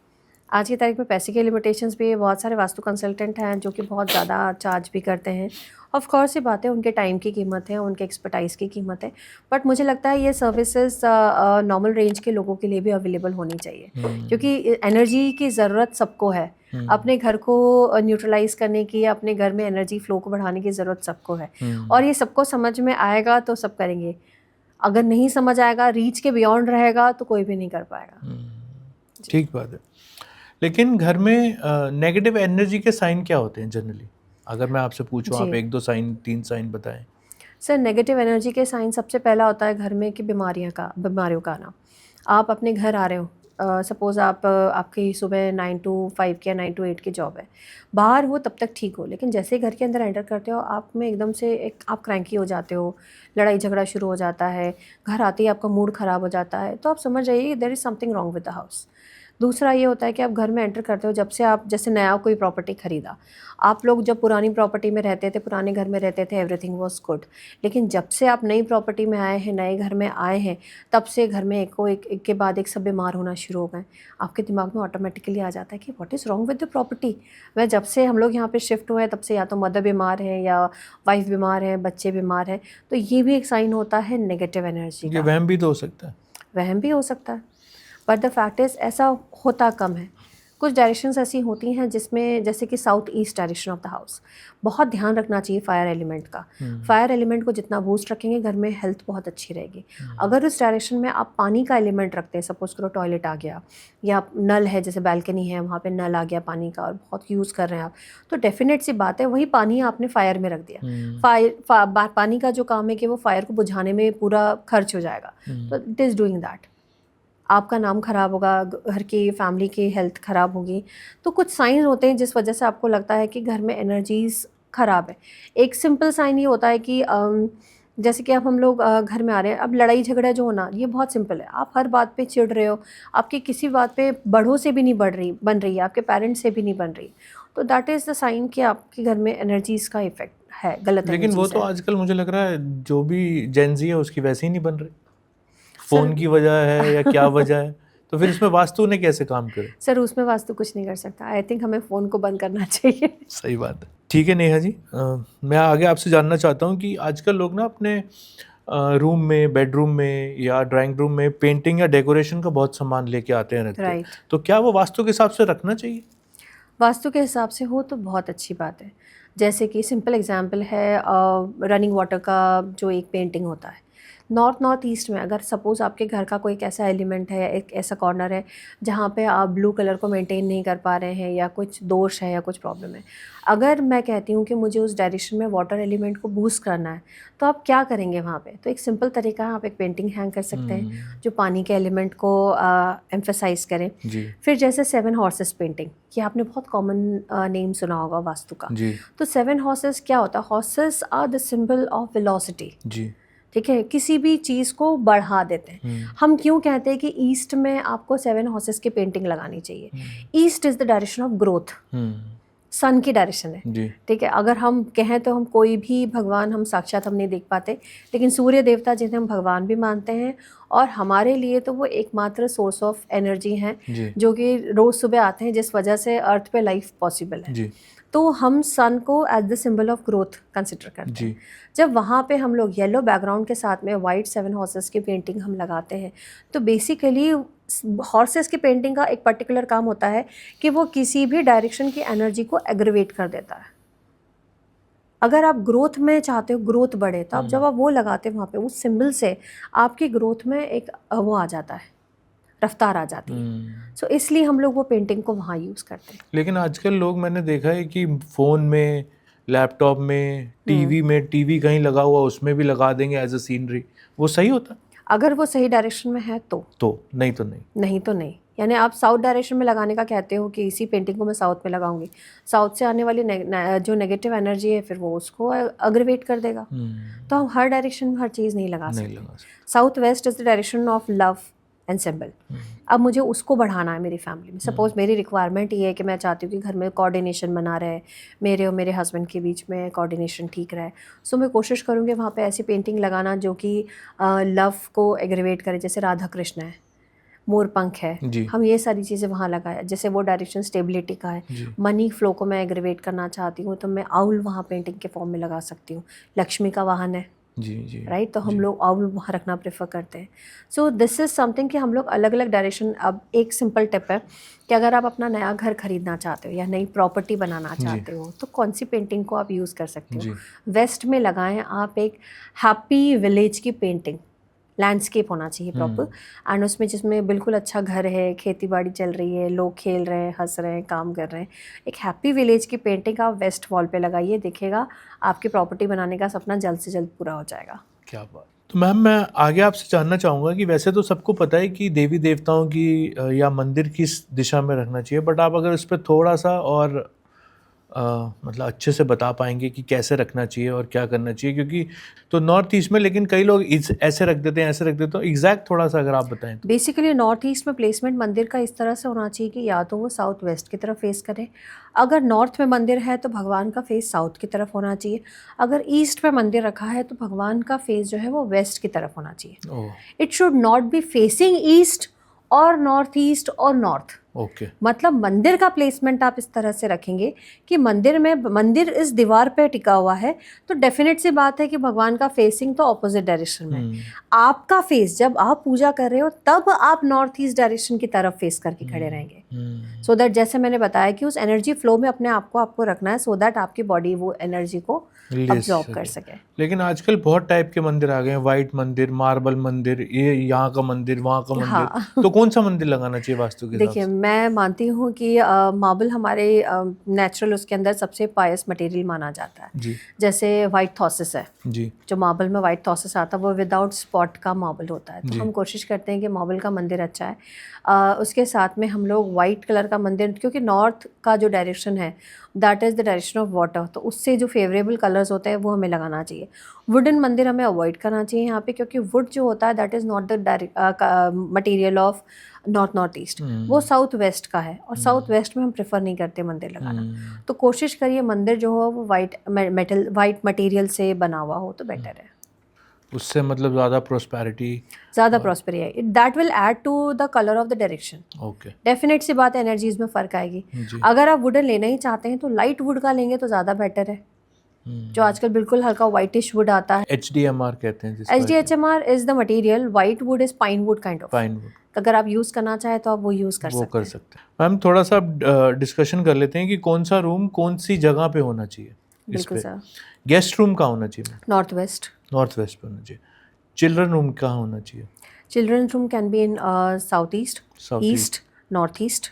आज की तारीख में पैसे के लिमिटेशंस भी है। बहुत सारे वास्तु कंसल्टेंट हैं जो कि बहुत ज़्यादा चार्ज भी करते हैं। ऑफ कोर्स ये बात है, उनके टाइम की कीमत है, उनके एक्सपर्टाइज़ की कीमत है। बट मुझे लगता है ये सर्विसेज नॉर्मल रेंज के लोगों के लिए भी अवेलेबल होनी चाहिए, क्योंकि एनर्जी की ज़रूरत सबको है। अपने घर को न्यूट्रलाइज करने की या अपने घर में एनर्जी फ्लो को बढ़ाने की ज़रूरत सबको है, और ये सबको समझ में आएगा तो सब करेंगे। अगर नहीं समझ आएगा, रीच के बियॉन्ड रहेगा, तो कोई भी नहीं कर पाएगा। ठीक बात है। लेकिन घर में नेगेटिव एनर्जी के साइन क्या होते हैं जनरली? अगर मैं आपसे पूछूं, आप जी 1-2 साइन 3 साइन बताएं। सर, नेगेटिव एनर्जी के साइन सबसे पहला होता है घर में कि बीमारियों का आना। आप अपने घर आ रहे हो, सपोज़ आपकी सुबह 9 to 5 या 9 to 8 की जॉब है, बाहर हो तब तक ठीक हो, लेकिन जैसे ही घर के अंदर एंटर करते हो आप में एकदम से एक आप क्रैंकी हो जाते हो, लड़ाई झगड़ा शुरू हो जाता है, घर आते ही आपका मूड ख़राब हो जाता है, तो आप समझ जाइए there is something wrong with the house. दूसरा ये होता है कि आप घर में एंटर करते हो, जब से आप जैसे नया कोई प्रॉपर्टी ख़रीदा, आप लोग जब पुरानी प्रॉपर्टी में रहते थे, पुराने घर में रहते थे, एवरीथिंग वाज गुड, लेकिन जब से आप नई प्रॉपर्टी में आए हैं, नए घर में आए हैं, तब से घर में एक के बाद एक सब बीमार होना शुरू हो गए। आपके दिमाग में ऑटोमेटिकली आ जाता है कि what is wrong with the property. वह जब से हम लोग यहाँ पे शिफ्ट हुए हैं तब से या तो मदर बीमार है या वाइफ बीमार है, बच्चे बीमार हैं, तो ये भी एक साइन होता है नेगेटिव एनर्जी ये का। वहम भी तो हो सकता है। वहम भी हो सकता है, बट द फैक्ट इज़ ऐसा होता कम है। कुछ डायरेक्शंस ऐसी होती हैं जिसमें, जैसे कि south east direction of the house, बहुत ध्यान रखना चाहिए फायर एलिमेंट का। फायर एलिमेंट को जितना बूस्ट रखेंगे घर में हेल्थ बहुत अच्छी रहेगी। अगर उस डायरेक्शन में आप पानी का एलिमेंट रखते हैं, सपोज करो टॉयलेट आ गया या नल है, जैसे बैल्कनी है वहाँ पे नल आ गया पानी का और बहुत यूज़ कर रहे हैं आप, तो डेफिनेट सी बात है वही पानी आपने फायर में रख दिया। पानी का जो काम है कि वो फायर को बुझाने में पूरा खर्च हो जाएगा, तो इट इज़ डूइंग दैट। आपका नाम ख़राब होगा, घर की फैमिली की हेल्थ ख़राब होगी। तो कुछ साइन होते हैं जिस वजह से आपको लगता है कि घर में एनर्जीज़ ख़राब है। एक सिंपल साइन ये होता है कि जैसे कि अब हम लोग घर में आ रहे हैं, अब लड़ाई झगड़ा जो होना ये बहुत सिंपल है। आप हर बात पे चिढ़ रहे हो, आपकी किसी बात पे बड़ों से भी नहीं बन रही है, आपके पेरेंट्स से भी नहीं बन रही, तो दैट इज़ द साइन कि आपके घर में एनर्जीज़ का इफेक्ट है, गलत लेकिन वो एनर्जीज़ तो है। आजकल मुझे लग रहा है जो भी जेन ज़ी है उसकी वैसे ही नहीं बन रही। सर फ़ोन की वजह है या क्या वजह है? तो फिर इसमें वास्तु ने कैसे काम करे? सर उसमें वास्तु कुछ नहीं कर सकता। आई थिंक हमें फ़ोन को बंद करना चाहिए। सही बात है। ठीक है नेहा जी, मैं आगे आपसे जानना चाहता हूँ कि आजकल लोग ना अपने रूम में, बेडरूम में या ड्राइंग रूम में पेंटिंग या डेकोरेशन का बहुत सामान लेके आते हैं, रखते हैं। राइट। तो क्या वो वास्तु के हिसाब से रखना चाहिए? वास्तु के हिसाब से हो तो बहुत अच्छी बात है। जैसे कि सिंपल एग्जांपल है रनिंग वाटर का जो एक पेंटिंग होता है। नॉर्थ ईस्ट में अगर सपोज़ आपके घर का कोई एक ऐसा एलिमेंट है, एक ऐसा कॉर्नर है जहाँ पे आप ब्लू कलर को मेंटेन नहीं कर पा रहे हैं या कुछ दोष है या कुछ प्रॉब्लम है, अगर मैं कहती हूँ कि मुझे उस डायरेक्शन में वाटर एलिमेंट को बूस्ट करना है, तो आप क्या करेंगे वहाँ पे? तो एक सिंपल तरीका है, आप एक पेंटिंग हैंग कर सकते हैं जो पानी के एलिमेंट को एम्फेसाइज करें। जी फिर जैसे 7 हॉर्सेस पेंटिंग, ये आपने बहुत कॉमन नेम सुना होगा वास्तु का। जी तो 7 हॉर्सेस क्या होता है? Horses are the symbol of velocity. जी। ठीक है, किसी भी चीज़ को बढ़ा देते हैं। हम क्यों कहते हैं कि ईस्ट में आपको 7 हॉर्सेस की पेंटिंग लगानी चाहिए? East is the direction of growth. Sun की डायरेक्शन है, जी ठीक है। अगर हम कहें तो हम कोई भी भगवान हम साक्षात हम नहीं देख पाते, लेकिन सूर्य देवता जिन्हें हम भगवान भी मानते हैं और हमारे लिए तो वो एकमात्र सोर्स ऑफ एनर्जी हैं जी जो कि रोज़ सुबह आते हैं, जिस वजह से अर्थ पे लाइफ पॉसिबल है। जी तो हम सन को as the symbol of growth consider करते जी हैं। जब वहाँ पे हम लोग येलो बैकग्राउंड के साथ में वाइट 7 हॉर्सेस की पेंटिंग हम लगाते हैं, तो बेसिकली हॉर्सेस की पेंटिंग का एक पर्टिकुलर काम होता है कि वो किसी भी डायरेक्शन की एनर्जी को एग्रीवेट कर देता है। अगर आप ग्रोथ में चाहते हो, ग्रोथ बढ़े, तो आप जब आप वो लगाते हो वहाँ पे उस सिंबल से आपकी ग्रोथ में एक वो आ जाता है, रफ्तार आ जाती है। सो इसलिए हम लोग वो पेंटिंग को वहाँ यूज़ करते हैं। लेकिन आजकल लोग, मैंने देखा है कि फ़ोन में, लैपटॉप में, टीवी कहीं लगा हुआ उसमें भी लगा देंगे एज अ सीनरी। वो सही होता? अगर वो सही डायरेक्शन में है तो नहीं तो नहीं। नहीं तो नहीं। यानी आप साउथ डायरेक्शन में लगाने का कहते हो कि इसी पेंटिंग को मैं साउथ में लगाऊंगी, साउथ से आने वाली जो नेगेटिव एनर्जी है फिर वो उसको अग्रवेट कर देगा। तो हम हर डायरेक्शन में हर चीज़ नहीं लगा सकते। South west is the direction of love and symbol. अब मुझे उसको बढ़ाना है मेरी फैमिली में। सपोज मेरी रिक्वायरमेंट ये है कि मैं चाहती हूँ कि घर में कोऑर्डिनेशन बना रहे, मेरे और मेरे हस्बैंड के बीच में कोऑर्डिनेशन ठीक रहे। सो मैं कोशिश करूँगी वहाँ पे ऐसी पेंटिंग लगाना जो कि लव को एग्रीवेट करे, जैसे राधा कृष्ण है, मोर पंख है, हम ये सारी चीज़ें वहाँ लगाया। जैसे वो डायरेक्शन स्टेबिलिटी का है, मनी फ्लो को मैं एग्रीवेट करना चाहती हूँ तो मैं आउल वहाँ पेंटिंग के फॉर्म में लगा सकती हूँ। लक्ष्मी का वाहन है जी राइट, तो हम लोग आउल वहाँ रखना प्रेफर करते हैं। सो दिस इज़ समथिंग कि हम लोग अलग अलग डायरेक्शन। अब एक सिंपल टिप है कि अगर आप अपना नया घर खरीदना चाहते हो या नई प्रॉपर्टी बनाना चाहते हो तो कौन सी पेंटिंग को आप यूज़ कर सकते हो। वेस्ट में लगाएं आप एक हैप्पी विलेज की पेंटिंग, लैंडस्केप होना चाहिए प्रॉपर, एंड उसमें जिसमें बिल्कुल अच्छा घर है, खेती बाड़ी चल रही है, लोग खेल रहे हैं, हंस रहे हैं, काम कर रहे हैं। एक हैप्पी विलेज की पेंटिंग आप वेस्ट वॉल पे लगाइए, दिखेगा आपकी प्रॉपर्टी बनाने का सपना जल्द से जल्द पूरा हो जाएगा। क्या बात। तो मैम मैं आगे आपसे जानना चाहूँगा कि वैसे तो सबको पता है कि देवी देवताओं की या मंदिर किस दिशा में रखना चाहिए, बट आप अगर उस पर थोड़ा सा और मतलब अच्छे से बता पाएंगे कि कैसे रखना चाहिए और क्या करना चाहिए, क्योंकि तो नॉर्थ ईस्ट में लेकिन कई लोग ऐसे रख देते हैं, ऐसे रख देते हैं, एग्जैक्ट थोड़ा सा अगर आप बताएं तो। बेसिकली नॉर्थ ईस्ट में प्लेसमेंट मंदिर का इस तरह से होना चाहिए कि या तो वो साउथ वेस्ट की तरफ फेस करे, अगर नॉर्थ में मंदिर है तो भगवान का फेस साउथ की तरफ होना चाहिए, अगर ईस्ट में मंदिर रखा है तो भगवान का फेस जो है वो वेस्ट की तरफ होना चाहिए। It should not be facing east और नॉर्थ ईस्ट और नॉर्थ। मतलब मंदिर का प्लेसमेंट आप इस तरह से रखेंगे कि मंदिर इस दीवार पे टिका हुआ है तो डेफिनेट सी बात है कि भगवान का फेसिंग तो ऑपोजिट डायरेक्शन में। आपका फेस जब आप पूजा कर रहे हो तब आप नॉर्थ ईस्ट डायरेक्शन की तरफ फेस करके खड़े रहेंगे, सो दैट जैसे मैंने बताया कि उस एनर्जी फ्लो में अपने आप को आपको रखना है, सो दैट आपकी बॉडी वो एनर्जी को अब्सॉर्ब कर सके। लेकिन आजकल बहुत टाइप के मंदिर आ गए हैं, वाइट मंदिर, मार्बल मंदिर, ये यहाँ का मंदिर, वहाँ का मंदिर, तो कौन सा मंदिर लगाना चाहिए वास्तु के? देखिए मैं मानती हूँ कि मार्बल हमारे नेचुरल उसके अंदर सबसे पायस मटेरियल माना जाता है जी। जैसे वाइट थॉसिस है जी, जो मार्बल में वाइट थॉसिस आता है वो विदाउट स्पॉट का मार्बल होता है, तो हम कोशिश करते हैं कि मार्बल का मंदिर अच्छा है। उसके साथ में हम लोग वाइट कलर का मंदिर, क्योंकि नॉर्थ का जो डायरेक्शन है that is the direction of water, तो उससे जो फेवरेबल कलर्स होते हैं वो हमें लगाना चाहिए। वुडन मंदिर हमें अवॉइड करना चाहिए यहाँ पे, क्योंकि वुड जो होता है that is not the material of north east, वो साउथ वेस्ट का है, और साउथ वेस्ट में हम प्रेफर नहीं करते मंदिर लगाना। तो कोशिश करिए मंदिर जो हो वो वाइट मटेरियल से बना हुआ हो तो बेटर है, उससे मतलब ज़्यादा प्रॉस्पेरिटी है, that will add to the colour of the direction. Okay, definite सी बात है, एनर्जीज में फ़र्क आएगी। अगर आप वुडन लेना ही चाहते हैं तो लाइट वुड का लेंगे तो ज़्यादा बेटर है, जो आजकल बिल्कुल हल्का व्हाइटिश वुड आता है, HDMR कहते हैं। HDHMR is the material, white would is pine would kind of. अगर आप यूज़ करना चाहें तो आप वो यूज़ कर सकते हैं। मैम थोड़ा सा डिस्कशन कर लेते हैं कि कौन सा रूम कौन सी जगह पे होना चाहिए। बिल्कुल सर। गेस्ट रूम कहाँ होना चाहिए? नॉर्थ वेस्ट पे होना चाहिए। चिल्ड्रन रूम कहाँ होना चाहिए? Children room can be in south east, east, north east.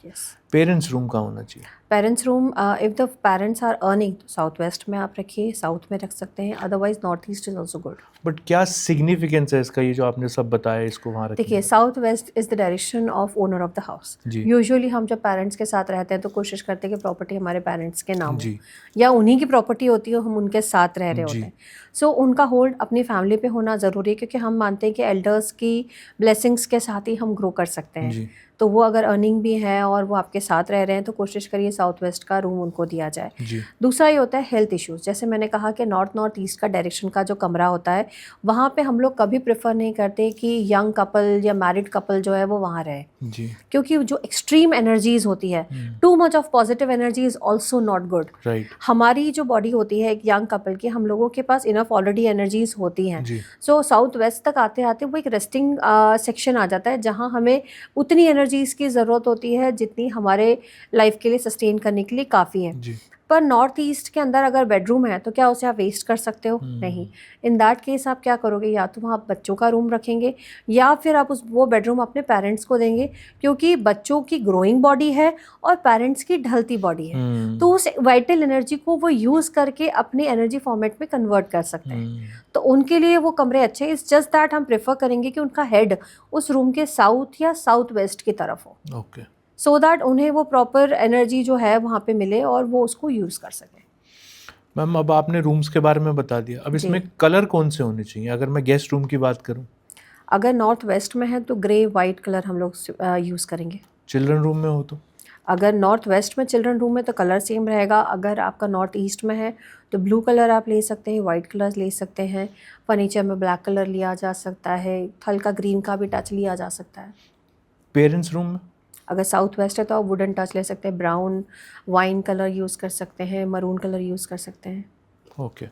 Yes. Parents room कहाँ होना चाहिए? Parents room if the parents are earning south west में आप रखिए, साउथ में रख सकते हैं, otherwise north east is also good. But क्या सिग्निफिकेंस है इसका, ये जो आपने सब बताया इसको वहाँ रखिए? देखिए south west is the direction of owner of the house. Usually हम जब पेरेंट्स के साथ रहते हैं तो कोशिश करते हैं कि प्रॉपर्टी हमारे पेरेंट्स के नाम हो, या उन्हीं की प्रॉपर्टी होती है, हम उनके साथ रह रहे होते हैं। सो उनका होल्ड अपनी फैमिली पे होना ज़रूरी है, क्योंकि हम मानते हैं कि एल्डर्स की ब्लेसिंग्स के साथ ही हम ग्रो कर सकते हैं। तो वो अगर अर्निंग भी है और वो आपके साथ रह रहे हैं तो कोशिश करिए साउथ वेस्ट का रूम उनको दिया जाए। जी दूसरा ये होता है हेल्थ इश्यूज़। जैसे मैंने कहा कि नॉर्थ ईस्ट का डायरेक्शन का जो कमरा होता है, वहाँ पे हम लोग कभी प्रेफर नहीं करते कि यंग कपल या मैरिड कपल जो है वो वहाँ रहे, जी क्योंकि जो एक्सट्रीम एनर्जीज होती है, too much of positive energy is also not good. Right हमारी जो बॉडी होती है एक यंग कपल की, हम लोगों के पास इनफ ऑलरेडी एनर्जीज होती हैं। जी सो साउथ वेस्ट तक आते आते वो एक रेस्टिंग सेक्शन आ जाता है, जहाँ हमें उतनी एनर्जीज की ज़रूरत होती है जितनी हमारे लाइफ के लिए सस्टेन करने के लिए काफ़ी है। जी पर नॉर्थ ईस्ट के अंदर अगर बेडरूम है तो क्या उसे आप वेस्ट कर सकते हो? नहीं। इन दैट केस आप क्या करोगे, या तो वहाँ बच्चों का रूम रखेंगे या फिर आप वो बेडरूम अपने पेरेंट्स को देंगे, क्योंकि बच्चों की ग्रोइंग बॉडी है और पेरेंट्स की ढलती बॉडी है, तो उस वाइटल एनर्जी को वो यूज़ करके अपनी एनर्जी फॉर्मेट में कन्वर्ट कर सकते हैं। तो उनके लिए वो कमरे अच्छे हैं। इट्स जस्ट दैट हम प्रेफर करेंगे कि उनका हेड उस रूम के साउथ या साउथ वेस्ट की तरफ हो, ओके सो दैट उन्हें वो प्रॉपर एनर्जी जो है वहाँ पे मिले और वो उसको यूज़ कर सकें। मैम, अब आपने रूम्स के बारे में बता दिया, अब इसमें कलर कौन से होने चाहिए अगर मैं गेस्ट रूम की बात करूं? अगर नॉर्थ वेस्ट में है तो ग्रे वाइट कलर हम लोग यूज़ करेंगे। चिल्ड्रन रूम में हो तो? अगर नॉर्थ वेस्ट में चिल्ड्रन रूम में तो कलर सेम रहेगा। अगर आपका नॉर्थ ईस्ट में है तो ब्लू कलर आप ले सकते हैं, वाइट कलर ले सकते हैं, फर्नीचर में ब्लैक कलर लिया जा सकता है, हल्का ग्रीन का भी टच लिया जा सकता है। पेरेंट्स रूम में? अगर साउथ वेस्ट है तो आप वुडन टच ले सकते हैं, ब्राउन वाइन कलर यूज़ कर सकते हैं, मरून कलर यूज़ कर सकते हैं। ओके।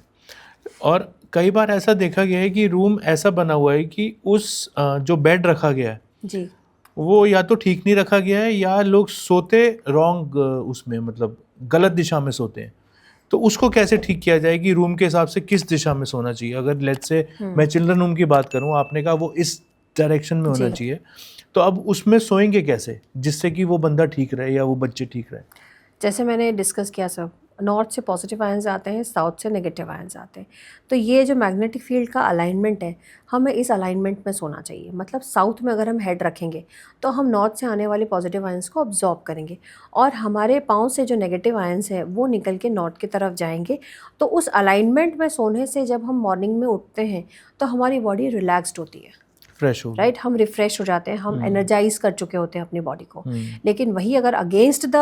और कई बार ऐसा देखा गया है कि रूम ऐसा बना हुआ है कि उस जो बेड रखा गया है जी, वो या तो ठीक नहीं रखा गया है या लोग सोते रॉन्ग उसमें, मतलब गलत दिशा में सोते हैं। तो उसको कैसे ठीक किया जाए कि रूम के हिसाब से किस दिशा में सोना चाहिए? अगर लेट्स से मैं चिल्ड्रन रूम की बात करूं, आपने कहा वो इस डायरेक्शन में होना जी। चाहिए, तो अब उसमें सोएंगे कैसे जिससे कि वो बंदा ठीक रहे या वो बच्चे ठीक रहे? जैसे मैंने डिस्कस किया सब, नॉर्थ से पॉजिटिव आयंस आते हैं, साउथ से नेगेटिव आयंस आते हैं। तो ये जो मैग्नेटिक फील्ड का अलाइनमेंट है, हमें इस अलाइनमेंट में सोना चाहिए। मतलब साउथ में अगर हम हेड रखेंगे तो हम नॉर्थ से आने वाले पॉजिटिव आयंस को अब्जॉर्ब करेंगे, और हमारे पाँव से जो नेगेटिव आयंस है वो निकल के नॉर्थ की तरफ जाएंगे। तो उस अलाइनमेंट में सोने से जब हम मॉर्निंग में उठते हैं तो हमारी बॉडी रिलैक्स्ड होती है, फ्रेश हो राइट। हम रिफ्रेश हो जाते हैं, हम एनर्जाइज कर चुके होते हैं अपनी बॉडी को। लेकिन वही अगर अगेंस्ट द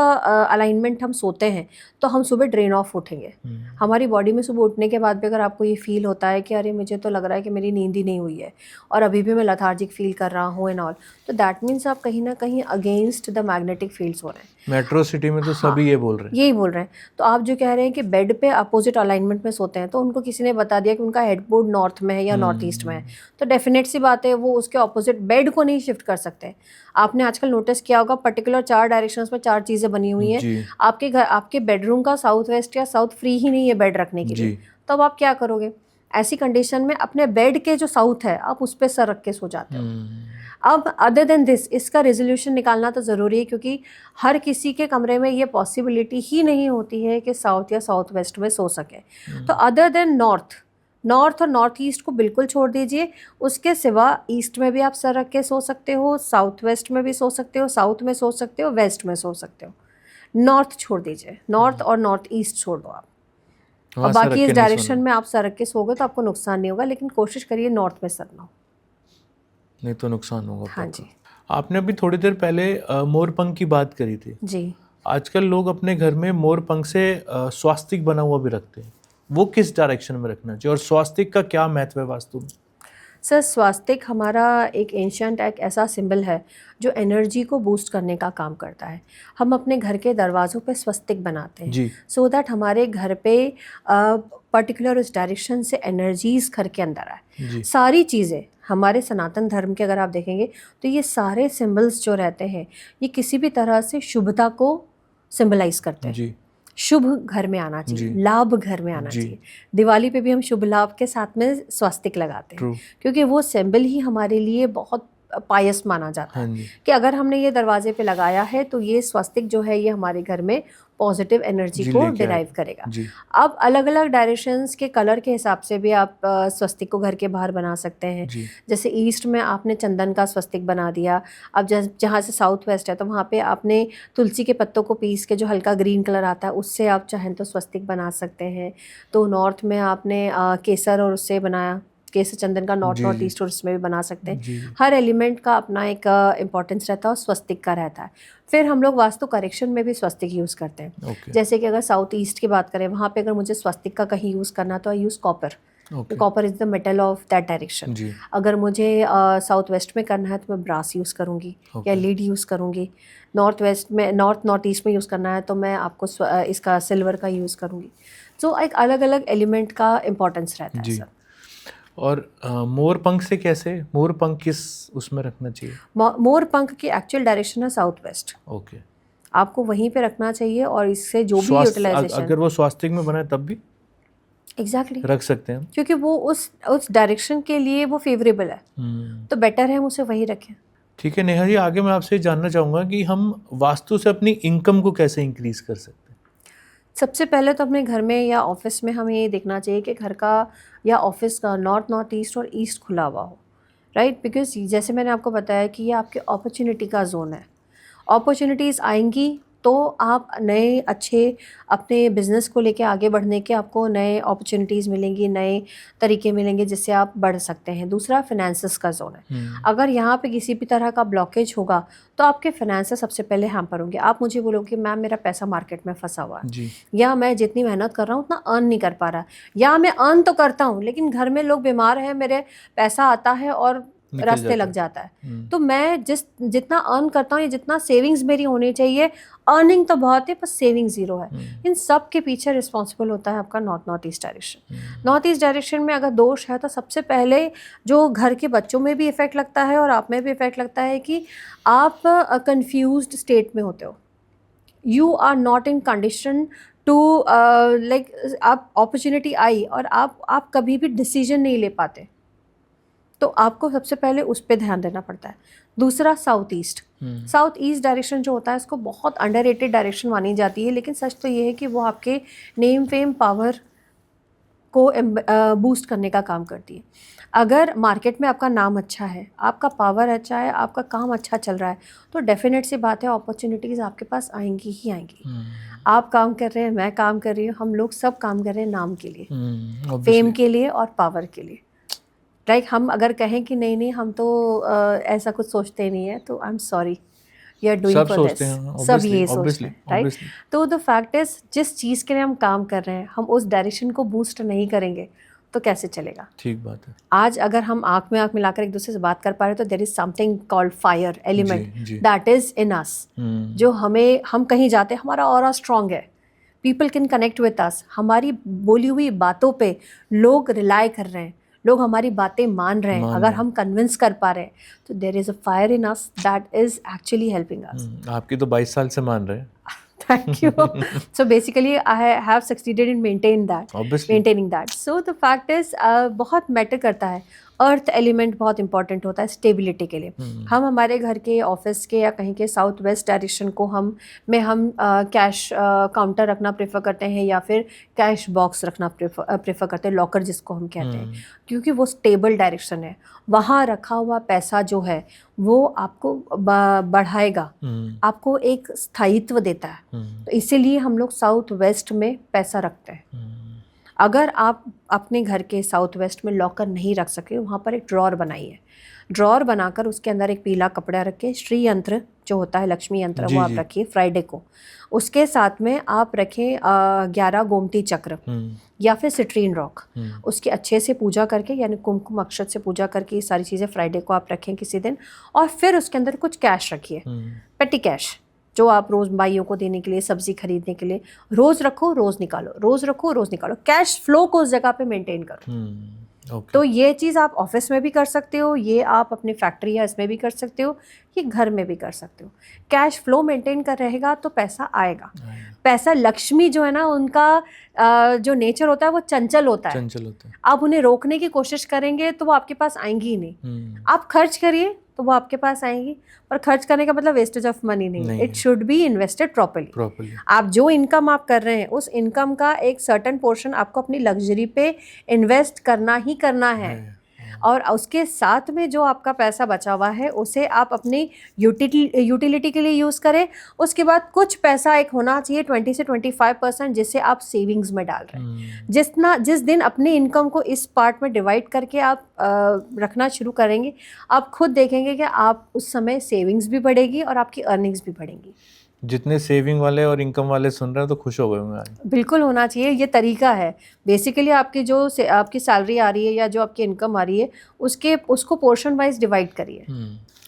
अलाइनमेंट हम सोते हैं तो हम सुबह ड्रेन ऑफ उठेंगे। हमारी बॉडी में सुबह उठने के बाद भी अगर आपको ये फील होता है कि अरे मुझे तो लग रहा है कि मेरी नींद ही नहीं हुई है और अभी भी मैं लथार्जिक फील कर रहा हूँ एंड ऑल, तो दैट मीन्स आप कहीं ना कहीं अगेंस्ट द मैग्नेटिक फील्ड्स हो रहे हैं। मेट्रो सिटी में तो सभी ये बोल रहे हैं। यही बोल रहे हैं। तो आप जो कह रहे हैं कि बेड पे अपोजिट अलाइनमेंट में सोते हैं, तो उनको किसी ने बता दिया कि उनका हेडबोर्ड नॉर्थ में है या नॉर्थ ईस्ट में है, तो डेफिनेट सी बात है वो उसके ऑपोजिट बेड को नहीं शिफ्ट कर सकते। आपने आजकल नोटिस किया होगा पर्टिकुलर 4 डायरेक्शंस में 4 चीज़ें बनी हुई हैं। जी आपके घर, आपके बेडरूम का साउथ वेस्ट या साउथ फ्री ही नहीं है बेड रखने के लिए, जी। तो अब आप क्या करोगे? ऐसी कंडीशन में अपने बेड के जो साउथ है आप उस पर सर रख के सो जाते हो। अब अदर देन दिस, इसका रेजोल्यूशन निकालना तो ज़रूरी है, क्योंकि हर किसी के कमरे में ये पॉसिबिलिटी ही नहीं होती है कि साउथ या साउथ वेस्ट में सो सके। तो अदर देन नॉर्थ और नॉर्थ ईस्ट को बिल्कुल छोड़ दीजिए। उसके सिवा ईस्ट में भी आप सर रख के सो सकते हो, साउथ वेस्ट में भी सो सकते हो, साउथ में सो सकते हो, वेस्ट में सो सकते हो। नॉर्थ छोड़ दीजिए, नॉर्थ और नॉर्थ ईस्ट छोड़ दो आप। और वहाँ सर रख बाकी के इस नहीं डायरेक्शन सोना। में आप सर रख के सोगे तो आपको नुकसान नहीं होगा, लेकिन कोशिश करिए नॉर्थ में सर ना हो। नहीं तो नुकसान होगा हाँ पक्का। जी आपने अभी थोड़ी देर पहले मोरपंख की बात करी थी। जी। आजकल लोग अपने घर में मोरपंख से स्वास्तिक बना हुआ भी रखते हैं, वो किस डायरेक्शन में रखना चाहिए और स्वास्तिक का क्या महत्व है वास्तु में? सर, स्वास्तिक हमारा एक एंशियंट एक ऐसा सिंबल है जो एनर्जी को बूस्ट करने का काम करता है। हम अपने घर के दरवाज़ों पे स्वस्तिक बनाते हैं जी सो दैट हमारे घर पे पर्टिकुलर उस डायरेक्शन से एनर्जीज़ घर के अंदर आए। जी सारी चीज़ें हमारे सनातन धर्म के अगर आप देखेंगे तो ये सारे सिंबल्स जो रहते हैं ये किसी भी तरह से शुभता को सिंबलाइज करते हैं। जी शुभ घर में आना चाहिए, जी। लाभ घर में आना जी। चाहिए। दिवाली पे भी हम शुभ लाभ के साथ में स्वास्तिक लगाते हैं, ट्रू। क्योंकि वो सिंबल ही हमारे लिए बहुत पायस माना जाता हाँ है जी कि अगर हमने ये दरवाजे पे लगाया है तो ये स्वास्तिक जो है ये हमारे घर में पॉजिटिव एनर्जी जी को लेके डिराइव आएगा। करेगा। जी अब अलग अलग डायरेक्शंस के कलर के हिसाब से भी आप स्वस्तिक को घर के बाहर बना सकते हैं। जी जैसे ईस्ट में आपने चंदन का स्वस्तिक बना दिया। अब जहाँ से साउथ वेस्ट है तो वहाँ पे आपने तुलसी के पत्तों को पीस के जो हल्का ग्रीन कलर आता है उससे आप चाहें तो स्वस्तिक बना सकते हैं। तो नॉर्थ में आपने केसर और उससे बनाया, केसर चंदन का नॉर्थ जी, नॉर्थ जी। ईस्ट और उसमें भी बना सकते हैं। जी। हर एलिमेंट का अपना एक इम्पोर्टेंस रहता है और स्वस्तिक का रहता है। फिर हम लोग वास्तु करेक्शन में भी स्वस्तिक यूज़ करते हैं। ओके। जैसे कि अगर साउथ ईस्ट की बात करें, वहाँ पे अगर मुझे स्वस्तिक का कहीं यूज़ करना तो I use copper. Okay. Copper is the metal of that direction. जी। अगर मुझे साउथ वेस्ट में करना है तो मैं ब्रास यूज़ करूँगी या ओके। लीड यूज़ करूँगी। नॉर्थ वेस्ट में, नॉर्थ ईस्ट में यूज़ करना है तो मैं आपको इसका सिल्वर का यूज़ करूँगी। तो एक अलग अलग एलिमेंट का इम्पोर्टेंस रहता है जी। सर। और मोर पंख से कैसे, मोर पंख किस उसमें रखना चाहिए? मोर पंख की एक्चुअल डायरेक्शन है साउथ वेस्ट। ओके। आपको वहीं पे रखना चाहिए और इससे जो भी स्वास्थ्य यूटिलाइजेशन, अगर वो स्वास्तिक में बना है तब भी एग्जैक्टली रख सकते हैं हम? क्योंकि वो उस डायरेक्शन के लिए वो फेवरेबल है, तो बेटर है हम उसे वहीं रखें। ठीक है नेहा जी, आगे मैं आपसे जानना चाहूँगा कि हम वास्तु से अपनी इनकम को कैसे इंक्रीज कर सकते हैं? सबसे पहले तो अपने घर में या ऑफिस में हमें ये देखना चाहिए कि घर का या ऑफिस का नॉर्थ ईस्ट और ईस्ट खुला हुआ हो, राइट। बिकॉज जैसे मैंने आपको बताया कि ये आपके अपॉर्चुनिटी का जोन है। अपॉर्चुनिटीज़ आएंगी तो आप नए अच्छे अपने बिज़नेस को लेके आगे बढ़ने के आपको नए अपॉर्चुनिटीज़ मिलेंगी, नए तरीके मिलेंगे जिससे आप बढ़ सकते हैं। दूसरा फिनेंसेस का जोन है। अगर यहाँ पे किसी भी तरह का ब्लॉकेज होगा तो आपके फिनेंसेस सबसे पहले हैम्पर होंगे। आप मुझे बोलोगे मैम मेरा पैसा मार्केट में फंसा हुआ है, जी। या मैं जितनी मेहनत कर रहा हूँ उतना अर्न नहीं कर पा रहा, या मैं अर्न तो करता हूँ लेकिन घर में लोग बीमार हैं, मेरे पैसा आता है और रास्ते लग जाता है। तो मैं जितना अर्न करता हूँ या जितना सेविंग्स मेरी होनी चाहिए, अर्निंग तो बहुत है पर सेविंग ज़ीरो है। इन सब के पीछे रिस्पॉन्सिबल होता है आपका north east direction. North east direction में अगर दोष है तो सबसे पहले जो घर के बच्चों में भी इफ़ेक्ट लगता है और आप में भी इफ़ेक्ट लगता है कि आप कंफ्यूज्ड स्टेट में होते हो। You are not in condition to like, आप अपॉर्चुनिटी आई और आप कभी भी डिसीजन नहीं ले पाते, तो आपको सबसे पहले उस पर ध्यान देना पड़ता है। दूसरा साउथ ईस्ट डायरेक्शन जो होता है इसको बहुत अंडररेटेड डायरेक्शन मानी जाती है, लेकिन सच तो ये है कि वो आपके नेम फेम पावर को बूस्ट करने का काम करती है। अगर मार्केट में आपका नाम अच्छा है, आपका पावर अच्छा है, आपका काम अच्छा चल रहा है, तो डेफिनेट सी बात है अपॉर्चुनिटीज़ आपके पास आएंगी ही आएंगी। आप काम कर रहे हैं, मैं काम कर रही हूँ, हम लोग सब काम कर रहे हैं नाम के लिए, फेम के लिए और पावर के लिए। लाइक हम अगर कहें कि नहीं नहीं हम तो ऐसा कुछ सोचते नहीं है, तो I am sorry, you are doing for this. सब ये सोचते हैं, राइट। तो द फैक्ट इज जिस चीज़ के लिए हम काम कर रहे हैं हम उस डायरेक्शन को बूस्ट नहीं करेंगे तो कैसे चलेगा? ठीक बात है। आज अगर हम आँख में आँख मिलाकर एक दूसरे से बात कर पा रहे हैं तो there is something called fire element that is in us, जो हम कहीं जाते हैं हमारा ऑरा स्ट्रांग है, people can connect with us, हमारी बोली हुई बातों पे लोग रिलाई कर रहे हैं, लोग हमारी बातें मान रहे हैं, अगर हम कन्विंस कर पा रहे हैं तो there is a fire in us that is actually helping us. आपकी तो 22 साल से मान रहे हैं। Thank you. So basically, I have succeeded in maintaining that. So the fact is, बहुत मैटर करता है। अर्थ एलिमेंट बहुत इंपॉर्टेंट होता है स्टेबिलिटी के लिए। हम हमारे घर के, ऑफिस के या कहीं के साउथ वेस्ट डायरेक्शन को हम कैश काउंटर रखना प्रेफर करते हैं या फिर कैश बॉक्स रखना प्रेफर करते हैं, लॉकर जिसको हम कहते हैं, क्योंकि वो स्टेबल डायरेक्शन है। वहाँ रखा हुआ पैसा जो है वो आपको बढ़ाएगा, आपको एक स्थायित्व देता है। तो इसीलिए हम लोग साउथ वेस्ट में पैसा रखते हैं। अगर आप अपने घर के साउथ वेस्ट में लॉकर नहीं रख सके, वहाँ पर एक ड्रॉर बनाइए। ड्रॉर बनाकर उसके अंदर एक पीला कपड़ा रखें, श्री यंत्र जो होता है, लक्ष्मी यंत्र, वो आप रखिए फ्राइडे को। उसके साथ में आप रखें 11 गोमती चक्र या फिर सिट्रीन रॉक, उसकी अच्छे से पूजा करके यानी कुमकुम अक्षत से पूजा करके ये सारी चीज़ें फ्राइडे को आप रखें किसी दिन। और फिर उसके अंदर कुछ कैश रखिए, पेटी कैश, जो आप रोज़ भाइयों को देने के लिए, सब्जी खरीदने के लिए, रोज़ रखो रोज़ निकालो, रोज़ रखो रोज़ निकालो। कैश फ्लो को उस जगह पे मेंटेन करो। तो ये चीज़ आप ऑफिस में भी कर सकते हो, ये आप अपनी फैक्ट्री या इसमें भी कर सकते हो, ये घर में भी कर सकते हो। कैश फ्लो मेंटेन कर रहेगा तो पैसा आएगा। पैसा, लक्ष्मी जो है ना, उनका जो नेचर होता है वो चंचल होता है। आप उन्हें रोकने की कोशिश करेंगे तो वो आपके पास आएंगी ही नहीं। आप खर्च करिए तो वो आपके पास आएंगी, पर खर्च करने का मतलब वेस्टेज ऑफ मनी नहीं। It should be invested properly. आप जो इनकम आप कर रहे हैं उस इनकम का एक सर्टेन पोर्शन आपको अपनी लग्जरी पे इन्वेस्ट करना ही करना है। और उसके साथ में जो आपका पैसा बचा हुआ है उसे आप अपनी यूटिलिटी के लिए यूज़ करें। उसके बाद कुछ पैसा एक होना चाहिए 20 से 25% जिसे आप सेविंग्स में डाल रहे हैं। जिस दिन अपनी इनकम को इस पार्ट में डिवाइड करके आप रखना शुरू करेंगे, आप खुद देखेंगे कि आप उस समय सेविंग्स भी बढ़ेगी और आपकी अर्निंग्स भी बढ़ेंगी। जितने सेविंग वाले और इनकम वाले सुन रहे हैं तो खुश हो गए होंगे आज। बिल्कुल होना चाहिए, ये तरीका है। बेसिकली आपकी आपकी सैलरी आ रही है या जो आपकी इनकम आ रही है उसको पोर्शन वाइज डिवाइड करिए।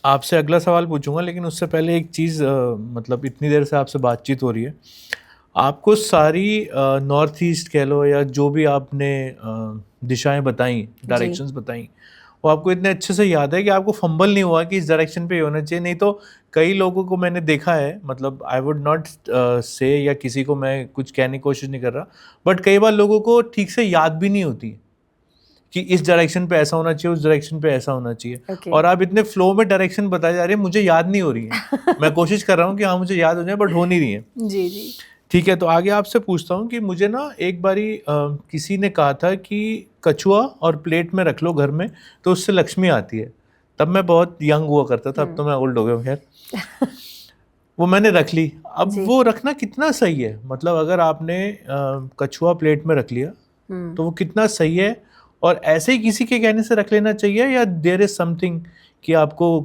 आपसे अगला सवाल पूछूंगा, लेकिन उससे पहले एक चीज़, मतलब इतनी देर से आपसे बातचीत हो रही है, आपको सारी नॉर्थ ईस्ट कह लो या जो भी आपने दिशाएं बताई, डायरेक्शंस बताई, वो आपको इतने अच्छे से याद है कि आपको फंबल नहीं हुआ कि इस डायरेक्शन पे होना चाहिए। नहीं तो कई लोगों को मैंने देखा है, मतलब आई वुड नॉट से या किसी को मैं कुछ कहने की कोशिश नहीं कर रहा, बट कई बार लोगों को ठीक से याद भी नहीं होती कि इस डायरेक्शन पे ऐसा होना चाहिए, उस डायरेक्शन पे ऐसा होना चाहिए। Okay. और आप इतने फ्लो में डायरेक्शन बताए जा रहे हैं, मुझे याद नहीं हो रही है। मैं कोशिश कर रहा हूँ कि हाँ मुझे याद हो जाए, बट हो नहीं रही है। जी जी ठीक है, तो आगे आपसे पूछता हूँ कि मुझे ना एक बारी किसी ने कहा था कि कछुआ और प्लेट में रख लो घर में तो उससे लक्ष्मी आती है। तब मैं बहुत यंग हुआ करता था, अब तो मैं ओल्ड हो गया हूँ खैर। वो मैंने रख ली। अब वो रखना कितना सही है, मतलब अगर आपने कछुआ प्लेट में रख लिया तो वो कितना सही है, और ऐसे ही किसी के कहने से रख लेना चाहिए या देयर इज समथिंग कि आपको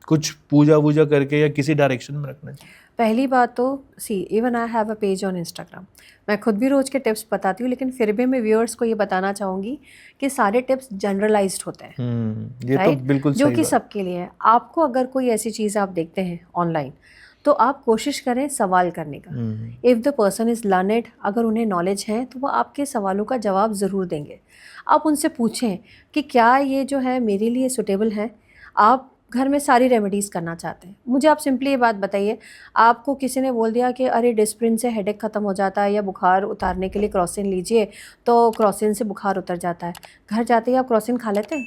कुछ पूजा वूजा करके या किसी डायरेक्शन में रखना चाहिए? पहली बात तो even I have a page on Instagram. मैं खुद भी रोज़ के टिप्स बताती हूँ, लेकिन फिर भी मैं व्यूअर्स को ये बताना चाहूँगी कि सारे टिप्स जनरलाइज्ड होते हैं। ये right? तो बिल्कुल जो सही कि बात। सबके लिए है। आपको अगर कोई ऐसी चीज़ आप देखते हैं ऑनलाइन तो आप कोशिश करें सवाल करने का। If the person is learned, अगर उन्हें नॉलेज है तो वो आपके सवालों का जवाब ज़रूर देंगे। आप उनसे पूछें कि क्या ये जो है मेरे लिए सुटेबल है। आप घर में सारी रेमेडीज़ करना चाहते हैं, मुझे आप सिंपली ये बात बताइए, आपको किसी ने बोल दिया कि अरे डिस्प्रिन से हेडेक ख़त्म हो जाता है या बुखार उतारने के लिए क्रॉसिन लीजिए तो क्रॉसिन से बुखार उतर जाता है, घर जाते ही आप क्रॉसिन खा लेते हैं?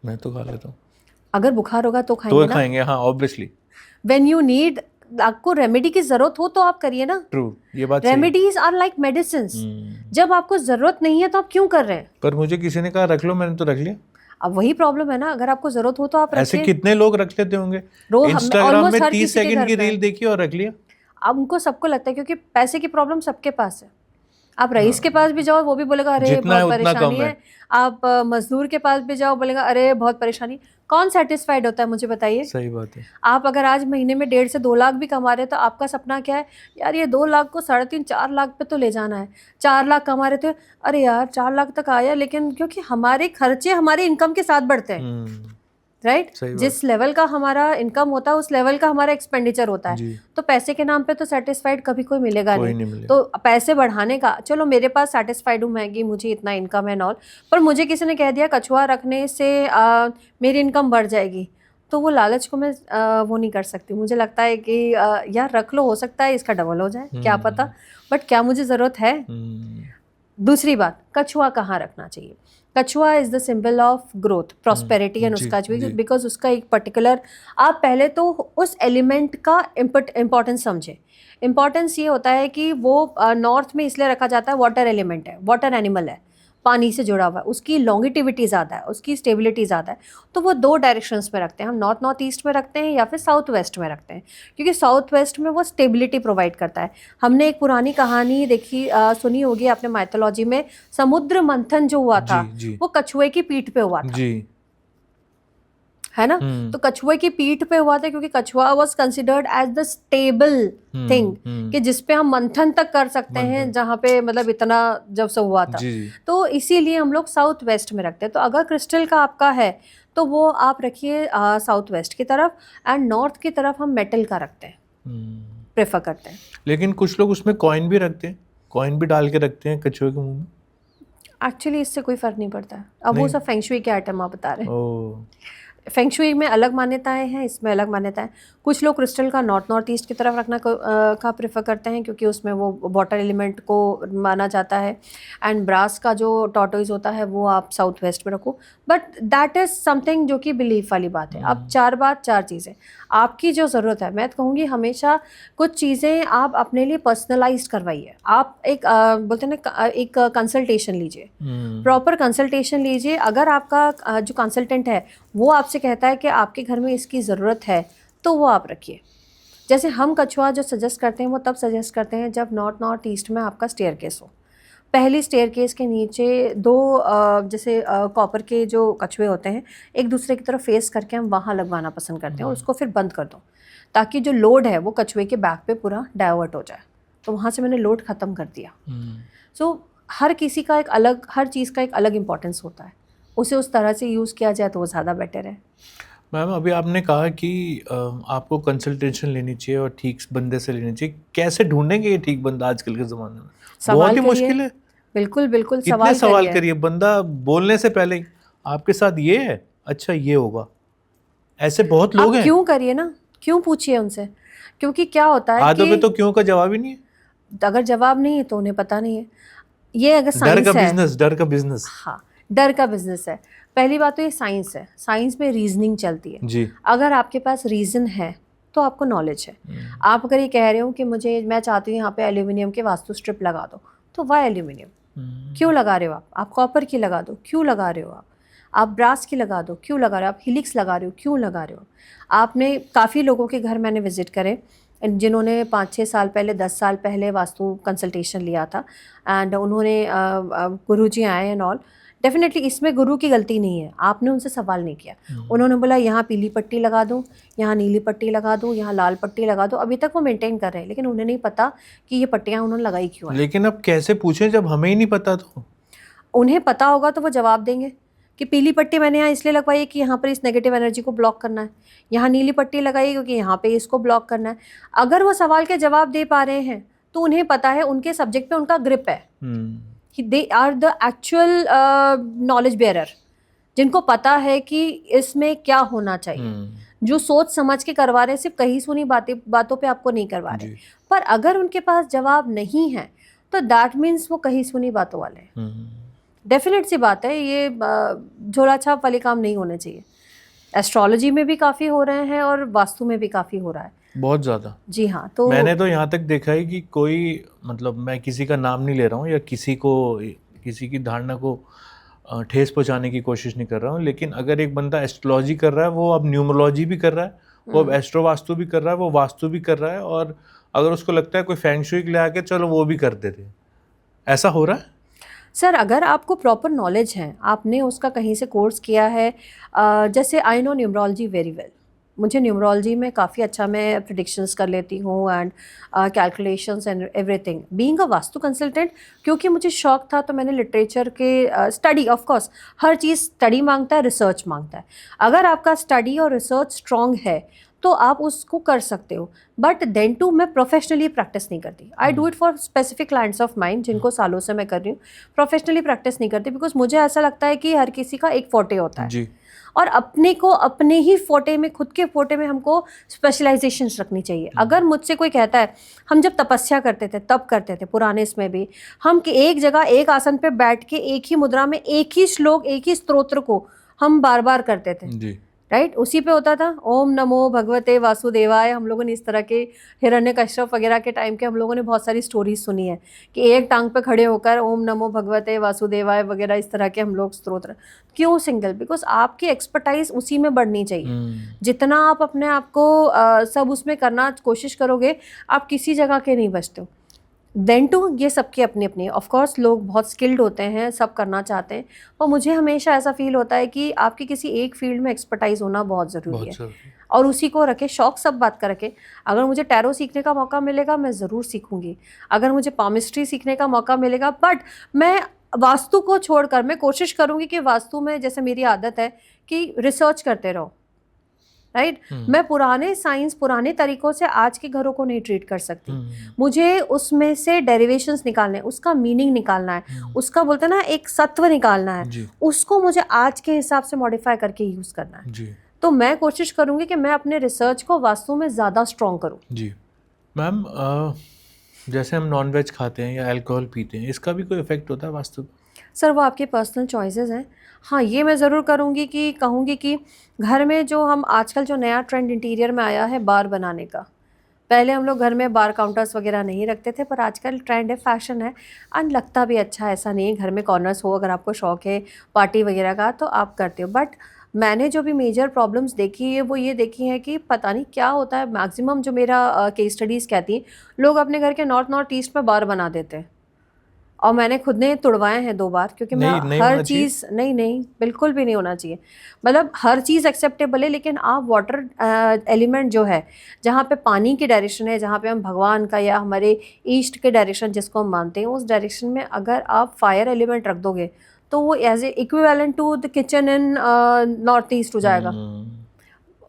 मैं तो खा लेता हूँ। अगर बुखार होगा तो खाएंगे तो ना? खाएंगे, हाँ ऑब्वियसली। व्हेन यू नीड, आपको रेमेडी की ज़रूरत हो तो आप करिए ना। ट्रू, ये बात सही है। Remedies are like medicine. जब आपको ज़रूरत नहीं है तो आप क्यों कर रहे हैं? पर मुझे किसी ने कहा रख लो, मैंने तो रख लिया। अब वही प्रॉब्लम है ना, अगर आपको ज़रूरत हो तो आप ऐसे रखिए। कितने लोग रख लेते होंगे, इंस्टाग्राम almost में हर 30 किसी के सेकंड घर की पे है। रील देखी और रख लिया। अब उनको सबको लगता है क्योंकि पैसे की प्रॉब्लम सबके पास है। आप रईस के पास भी जाओ वो भी बोलेगा अरे जितना है बहुत उतना परेशानी कम है। है। आप मजदूर के पास भी जाओ बोलेगा अरे बहुत परेशानी। कौन सेटिस्फाइड होता है मुझे बताइए? सही बात है। आप अगर आज महीने में 1.5 से 2 लाख भी कमा रहे हैं तो आपका सपना क्या है? यार ये 2 लाख को 3.5-4 लाख पे तो ले जाना है। 4 लाख कमा रहे थे, अरे यार 4 लाख तक आया, लेकिन क्योंकि हमारे खर्चे हमारे इनकम के साथ बढ़ते हैं, राइट? जिस लेवल का हमारा इनकम होता है उस लेवल का हमारा एक्सपेंडिचर होता है। तो पैसे के नाम पे तो सेटिस्फाइड कभी कोई मिलेगा नहीं। तो पैसे बढ़ाने का, चलो मेरे पास सेटिस्फाइड हूँ मैं कि मुझे इतना इनकम है नॉल, पर मुझे किसी ने कह दिया कछुआ रखने से मेरी इनकम बढ़ जाएगी, तो वो लालच को मैं वो नहीं कर सकती। मुझे लगता है कि यार रख लो, हो सकता है इसका डबल हो जाए, क्या पता, बट क्या मुझे ज़रूरत है? दूसरी बात, कछुआ कहाँ रखना चाहिए? कछुआ is the symbol of growth, prosperity and उसका जो, बिकॉज उसका एक पर्टिकुलर, आप पहले तो उस एलिमेंट का इम्पोर्टेंस समझे। इम्पोर्टेंस ये होता है कि वो नॉर्थ में इसलिए रखा जाता है, वाटर एलिमेंट है, वाटर एनिमल है, पानी से जुड़ा हुआ है, उसकी लॉन्गिटिविटी ज़्यादा है, उसकी स्टेबिलिटी ज़्यादा है। तो वो 2 डायरेक्शंस में रखते हैं, हम नॉर्थ ईस्ट में रखते हैं या फिर साउथ वेस्ट में रखते हैं, क्योंकि साउथ वेस्ट में वो स्टेबिलिटी प्रोवाइड करता है। हमने एक पुरानी कहानी देखी, सुनी होगी आपने, माइथोलॉजी में समुद्र मंथन जो हुआ था वो कछुए की पीठ पे हुआ था, है ना? तो कछुए की पीठ पे हुआ था क्योंकि कछुआ was considered as the stable thing कि जिसपे हम मंथन तक कर सकते हैं, जहाँ पे मतलब इतना जब से हुआ था। तो इसीलिए हम लोग साउथ वेस्ट में रखते हैं। तो अगर क्रिस्टल का आपका है तो वो आप रखिए साउथ वेस्ट की तरफ, एंड नॉर्थ की तरफ हम मेटल का रखते हैं, प्रेफर करते हैं। लेकिन कुछ लोग उसमें कॉइन भी रखते हैं, कॉइन भी डाल के रखते हैं कछुए के मुंह में। एक्चुअली इससे कोई फर्क नहीं पड़ता है। अब वो सब फेंग शुई के आइटम आप बता रहे हैं। फेंग शुई में अलग मान्यताएं हैं, इसमें अलग मान्यताएं। कुछ लोग क्रिस्टल का नॉर्थ ईस्ट की तरफ रखना का प्रेफर करते हैं क्योंकि उसमें वो वाटर एलिमेंट को माना जाता है, एंड ब्रास का जो टॉर्टोइज होता है वो आप साउथ वेस्ट में रखो। बट दैट इज़ समथिंग जो कि बिलीफ वाली बात है। अब चार चीज़ें आपकी जो ज़रूरत है, मैं तो कहूँगी हमेशा कुछ चीज़ें आप अपने लिए पर्सनलाइज करवाइए। आप एक बोलते हैं ना, एक कंसल्टेशन लीजिए, प्रॉपर कंसल्टेशन लीजिए। अगर आपका जो कंसल्टेंट है वो आपसे कहता है कि आपके घर में इसकी ज़रूरत है तो वो आप रखिए। जैसे हम कछुआ जो सजेस्ट करते हैं वो तब सजेस्ट करते हैं जब नॉर्थ ईस्ट में आपका स्टेयरकेस हो। पहली स्टेयरकेस के नीचे दो जैसे कॉपर के जो कछुए होते हैं एक दूसरे की तरफ फेस करके हम वहाँ लगवाना पसंद करते हैं, और उसको फिर बंद कर दो ताकि जो लोड है वो कछुए के बैक पे पूरा डाइवर्ट हो जाए। तो वहाँ से मैंने लोड ख़त्म कर दिया। सो हर किसी का एक अलग, हर चीज़ का एक अलग इम्पोर्टेंस होता है, उसे उस तरह से यूज़ किया जाए तो वो ज़्यादा बेटर है। मैम अभी आपने कहा कि आपको कंसल्टेशन लेनी चाहिए और ठीक बंदे से लेनी चाहिए। कैसे ढूंढेंगे ये ठीक बंदा आजकल के ज़माने में? बहुत ही मुश्किल है। बिल्कुल बिल्कुल, कितने सवाल करिए, बंदा बोलने से पहले ही आपके साथ ये है, अच्छा ये होगा, ऐसे बहुत लोग हैं। क्यों करिए ना, क्यों पूछिए उनसे, क्योंकि क्या होता है आधों कि पे तो क्यों का जवाब ही नहीं है। अगर जवाब नहीं है तो उन्हें पता नहीं है। ये अगर डर साइंस का है, बिजनेस, डर का बिजनेस। हाँ, डर का बिजनेस है। पहली बात तो ये साइंस है, साइंस में रीजनिंग चलती है जी। अगर आपके पास रीज़न है तो आपको नॉलेज है। आप अगर ये कह रहे हो कि मैं चाहती हूँ यहाँ पे एल्यूमिनियम के वास्तु स्ट्रिप लगा दो, तो वाई एल्यूमिनियम? क्यों लगा रहे हो आप कॉपर की लगा दो, क्यों लगा रहे हो आप ब्रास की लगा दो, क्यों लगा रहे हो आप हिलिक्स लगा रहे हो, क्यों लगा रहे हो? आपने काफ़ी लोगों के घर मैंने विजिट करे जिन्होंने 5-6 साल पहले, 10 साल पहले वास्तु कंसल्टेशन लिया था, एंड उन्होंने गुरुजी आए एंड ऑल। डेफिनेटली इसमें गुरु की गलती नहीं है, आपने उनसे सवाल नहीं किया। उन्होंने बोला यहाँ पीली पट्टी लगा दो, यहाँ नीली पट्टी लगा दो, यहाँ लाल पट्टी लगा दो। अभी तक वो मेंटेन कर रहे हैं, लेकिन उन्हें नहीं पता कि ये पट्टियाँ उन्होंने लगाई क्यों है। लेकिन अब कैसे पूछें जब हमें ही नहीं पता? तो उन्हें पता होगा तो वो जवाब देंगे कि पीली पट्टी मैंने यहाँ इसलिए लगवाई है कि यहाँ पर इस नेगेटिव एनर्जी को ब्लॉक करना है, यहाँ नीली पट्टी लगाई क्योंकि यहाँ पे इसको ब्लॉक करना है। अगर वो सवाल के जवाब दे पा रहे हैं तो उन्हें पता है, उनके सब्जेक्ट पे उनका ग्रिप है, they are the actual knowledge bearer, जिनको पता है कि इसमें क्या होना चाहिए। जो सोच समझ के करवा रहे हैं, सिर्फ कही सुनी बातों पे आपको नहीं करवा रहे। पर अगर उनके पास जवाब नहीं है तो दैट मीन्स वो कही सुनी बातों वाले हैं। डेफिनेट सी बात है, ये झोला छाप वाले काम नहीं होने चाहिए। एस्ट्रोलॉजी में भी काफ़ी हो रहे हैं और वास्तु में भी काफ़ी हो रहा है, बहुत ज़्यादा। जी हाँ। तो मैंने तो यहाँ तक देखा है कि कोई, मतलब मैं किसी का नाम नहीं ले रहा हूँ या किसी की धारणा को ठेस पहुँचाने की कोशिश नहीं कर रहा हूँ, लेकिन अगर एक बंदा एस्ट्रोलॉजी कर रहा है, वो अब न्यूमरोलॉजी भी कर रहा है, वो अब एस्ट्रो वास्तु भी कर रहा है, वो वास्तु भी कर रहा है, और अगर उसको लगता है कोई फेंग शुई ले आके चलो वो भी कर देते हैं। ऐसा हो रहा है सर, अगर आपको प्रॉपर नॉलेज है, आपने उसका कहीं से कोर्स किया है, जैसे I know numerology very well, मुझे न्यूमरोलॉजी में काफ़ी अच्छा, मैं प्रिडिक्शंस कर लेती हूँ and calculations and everything. Being a vastu consultant, क्योंकि मुझे शौक था तो मैंने लिटरेचर के study, of course her cheese study मांगता है, रिसर्च मांगता है। अगर आपका स्टडी और रिसर्च स्ट्रॉन्ग है तो आप उसको कर सकते हो, बट देन टू मैं प्रोफेशनली प्रैक्टिस नहीं करती। I do it for specific clients of mind जिनको सालों से मैं कर रही हूँ। प्रोफेशनली प्रैक्टिस नहीं करती बिकॉज मुझे ऐसा लगता है कि हर किसी का एक फोटे होता है जी। और अपने को अपने ही फोटे में, खुद के फोटे में हमको स्पेशलाइजेशन रखनी चाहिए। अगर मुझसे कोई कहता है, हम जब तपस्या करते थे तब करते थे, पुराने इसमें भी हम कि एक जगह एक आसन पे बैठ के एक ही मुद्रा में एक ही श्लोक, एक ही स्तोत्र को हम बार बार करते थे, जी। राइट? उसी पे होता था ओम नमो भगवते वासुदेवाय। हम लोगों ने इस तरह के हिरण्यकश्यप वगैरह के टाइम के हम लोगों ने बहुत सारी स्टोरीज सुनी है कि एक टांग पे खड़े होकर ओम नमो भगवते वासुदेवाय वगैरह इस तरह के हम लोग स्तोत्र। क्यों सिंगल? बिकॉज आपकी एक्सपर्टाइज उसी में बढ़नी चाहिए। जितना आप अपने आप को सब उसमें करना कोशिश करोगे, आप किसी जगह के नहीं बचते हो। देन टू ये सबकी अपनी अपनी, ऑफ कोर्स लोग बहुत स्किल्ड होते हैं, सब करना चाहते हैं, और मुझे हमेशा ऐसा फील होता है कि आपकी किसी एक फील्ड में एक्सपर्टाइज होना बहुत ज़रूरी है, और उसी को रखे। शौक सब बात का रखे। अगर मुझे टैरो सीखने का मौका मिलेगा मैं ज़रूर सीखूंगी, अगर मुझे पामिस्ट्री सीखने का मौका मिलेगा, बट मैं वास्तु को छोड़कर मैं कोशिश करूँगी कि वास्तु में, जैसे मेरी आदत है कि रिसर्च करते रहो, राइट? मैं पुराने साइंस, पुराने तरीकों से आज के घरों को नहीं ट्रीट कर सकती। मुझे उसमें से डेरिवेशंस निकालने, उसका मीनिंग निकालना है, उसका बोलते हैं ना एक सत्व निकालना है, उसको मुझे आज के हिसाब से मॉडिफाई करके यूज़ करना है। तो मैं कोशिश करूँगी कि मैं अपने रिसर्च को वास्तु में ज़्यादा स्ट्रॉन्ग करूँ। जी मैम, जैसे हम नॉन वेज खाते हैं या अल्कोहल पीते हैं, इसका भी कोई इफेक्ट होता है वास्तु पे? सर वो आपकी पर्सनल चॉइसेस हैं। हाँ, ये मैं ज़रूर कहूँगी कि घर में जो हम आजकल जो नया ट्रेंड इंटीरियर में आया है बार बनाने का, पहले हम लोग घर में बार काउंटर्स वगैरह नहीं रखते थे, पर आजकल ट्रेंड है, फैशन है एंड लगता भी अच्छा है। ऐसा नहीं है घर में कॉर्नर्स हो, अगर आपको शौक है पार्टी वगैरह का तो आप करते हो। बट मैंने जो भी मेजर प्रॉब्लम्स देखी है वो ये देखी है कि पता नहीं क्या होता है, मैक्सिमम जो मेरा केस स्टडीज़ कहती हैं, लोग अपने घर के नॉर्थ ईस्ट में बार बना देते हैं। और मैंने खुद ने तुड़वाए हैं 2 बार, क्योंकि मैं नहीं हर होना चाहिए। चीज़ नहीं, बिल्कुल भी नहीं होना चाहिए। मतलब हर चीज़ एक्सेप्टेबल है, लेकिन आप वाटर एलिमेंट जो है, जहाँ पे पानी की डायरेक्शन है, जहाँ पे हम भगवान का या हमारे ईस्ट के डायरेक्शन जिसको हम मानते हैं, उस डायरेक्शन में अगर आप फायर एलिमेंट रख दोगे तो वो as a equivalent to the kitchen in north east हो जाएगा।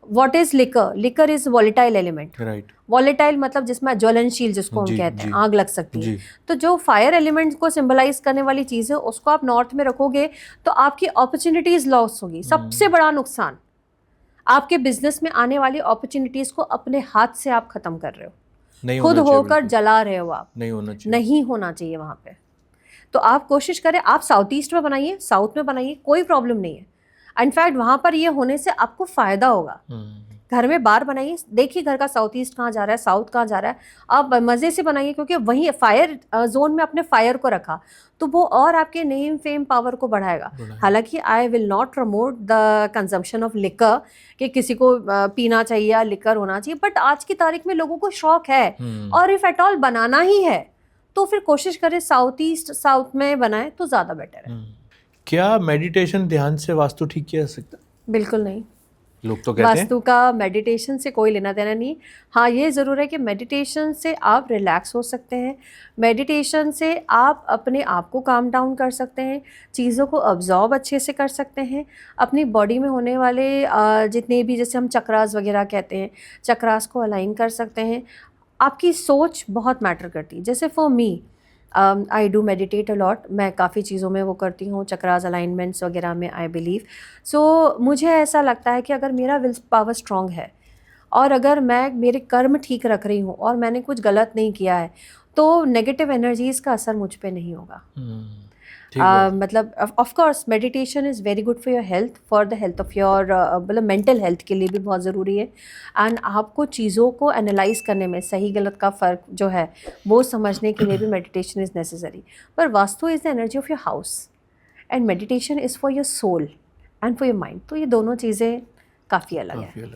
What is liquor? Liquor is volatile element. Right. Volatile मतलब जिसमें ज्वलनशील, जिसको हम कहते हैं, आग लग सकती है। जी। तो जो फायर एलिमेंट को सिंबलाइज करने वाली चीज़ है, उसको आप नॉर्थ में रखोगे तो आपकी अपॉर्चुनिटीज लॉस होगी। सबसे बड़ा नुकसान, आपके बिजनेस में आने वाली अपॉर्चुनिटीज को अपने हाथ से आप खत्म कर रहे हो, नहीं खुद होना चाहिए, होकर बिल्कुल। जला रहे हो आप। नहीं होना चाहिए। नहीं होना चाहिए वहाँ पे। तो आप कोशिश करें, आप साउथ ईस्ट में बनाइए, साउथ में बनाइए, कोई प्रॉब्लम नहीं है। इनफैक्ट वहाँ पर ये होने से आपको फ़ायदा होगा। घर में बार बनाइए, देखिए घर का साउथ ईस्ट कहाँ जा रहा है, साउथ कहाँ जा रहा है, आप मज़े से बनाइए, क्योंकि वहीं फायर जोन में अपने फायर को रखा तो वो और आपके नेम फेम पावर को बढ़ाएगा। हालांकि I will not promote the consumption of liquor, कि किसी को पीना चाहिए या लिकर होना चाहिए, बट आज की तारीख में लोगों को शौक है और इफ़ एट ऑल बनाना ही है तो फिर कोशिश करें साउथ में बनाएं तो ज़्यादा बेटर है। क्या मेडिटेशन ध्यान से वास्तु ठीक किया जा सकता है? बिल्कुल नहीं। लोग तो कहते हैं वास्तु का मेडिटेशन से कोई लेना देना नहीं। हाँ, ये ज़रूर है कि मेडिटेशन से आप रिलैक्स हो सकते हैं, मेडिटेशन से आप अपने आप को काम डाउन कर सकते हैं, चीज़ों को अब्जॉर्ब अच्छे से कर सकते हैं, अपनी बॉडी में होने वाले जितने भी, जैसे हम चक्रास वगैरह कहते हैं, चक्रास को अलाइन कर सकते हैं। आपकी सोच बहुत मैटर करती है। जैसे for me, I do meditate a lot, मैं काफ़ी चीज़ों में वो करती हूँ, चक्रास अलाइनमेंट्स वगैरह में आई बिलीव। सो मुझे ऐसा लगता है कि अगर मेरा विल पावर स्ट्रॉन्ग है और अगर मैं मेरे कर्म ठीक रख रही हूँ और मैंने कुछ गलत नहीं किया है, तो नेगेटिव एनर्जीज़ का असर मुझ पे नहीं होगा। मतलब of course meditation is very good for your health, for the health of your, मतलब मेंटल हेल्थ के लिए भी बहुत ज़रूरी है। एंड आपको चीज़ों को एनालाइज करने में, सही गलत का फ़र्क जो है वो समझने के लिए भी मेडिटेशन इज़ नेसेसरी। पर vastu is the energy of your house and meditation is for your soul and for your mind. तो ये दोनों चीज़ें काफ़ी अलग है।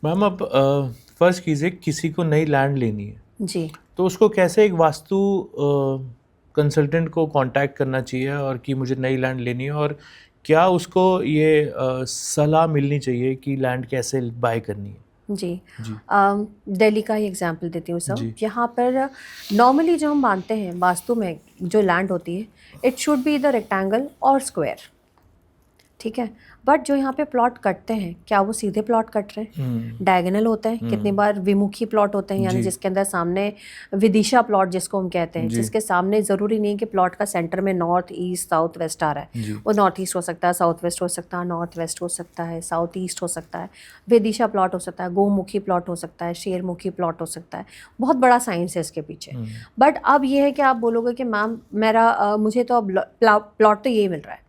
मैम, अब फर्स्ट कीजिए किसी को नई लैंड लेनी है जी, तो उसको कैसे एक वास्तु कंसल्टेंट को कांटेक्ट करना चाहिए और कि मुझे नई लैंड लेनी है, और क्या उसको ये सलाह मिलनी चाहिए कि लैंड कैसे बाय करनी है? जी, दिल्ली का ही एग्जांपल देती हूँ सर। यहाँ पर नॉर्मली जो हम मानते हैं वास्तु में जो लैंड होती है, it should be the rectangle और स्क्वायर, ठीक है। बट जो यहाँ पे प्लॉट कटते हैं, क्या वो सीधे प्लॉट कट रहे हैं? डायगोनल होते हैं, कितनी बार विमुखी प्लॉट होते हैं, यानी जिसके अंदर सामने विदिशा प्लॉट जिसको हम कहते हैं, जिसके सामने ज़रूरी नहीं कि प्लॉट का सेंटर में नॉर्थ ईस्ट साउथ वेस्ट आ रहा है। वो नॉर्थ ईस्ट हो सकता है, साउथ वेस्ट हो सकता है, नॉर्थ वेस्ट हो सकता है, साउथ ईस्ट हो सकता है, विदिशा प्लॉट हो सकता है, गोमुखी प्लॉट हो सकता है, शेरमुखी प्लॉट हो सकता है। बहुत बड़ा साइंस है इसके पीछे। बट अब ये है कि आप बोलोगे कि मैम मुझे तो अब प्लॉट तो यही मिल रहा है,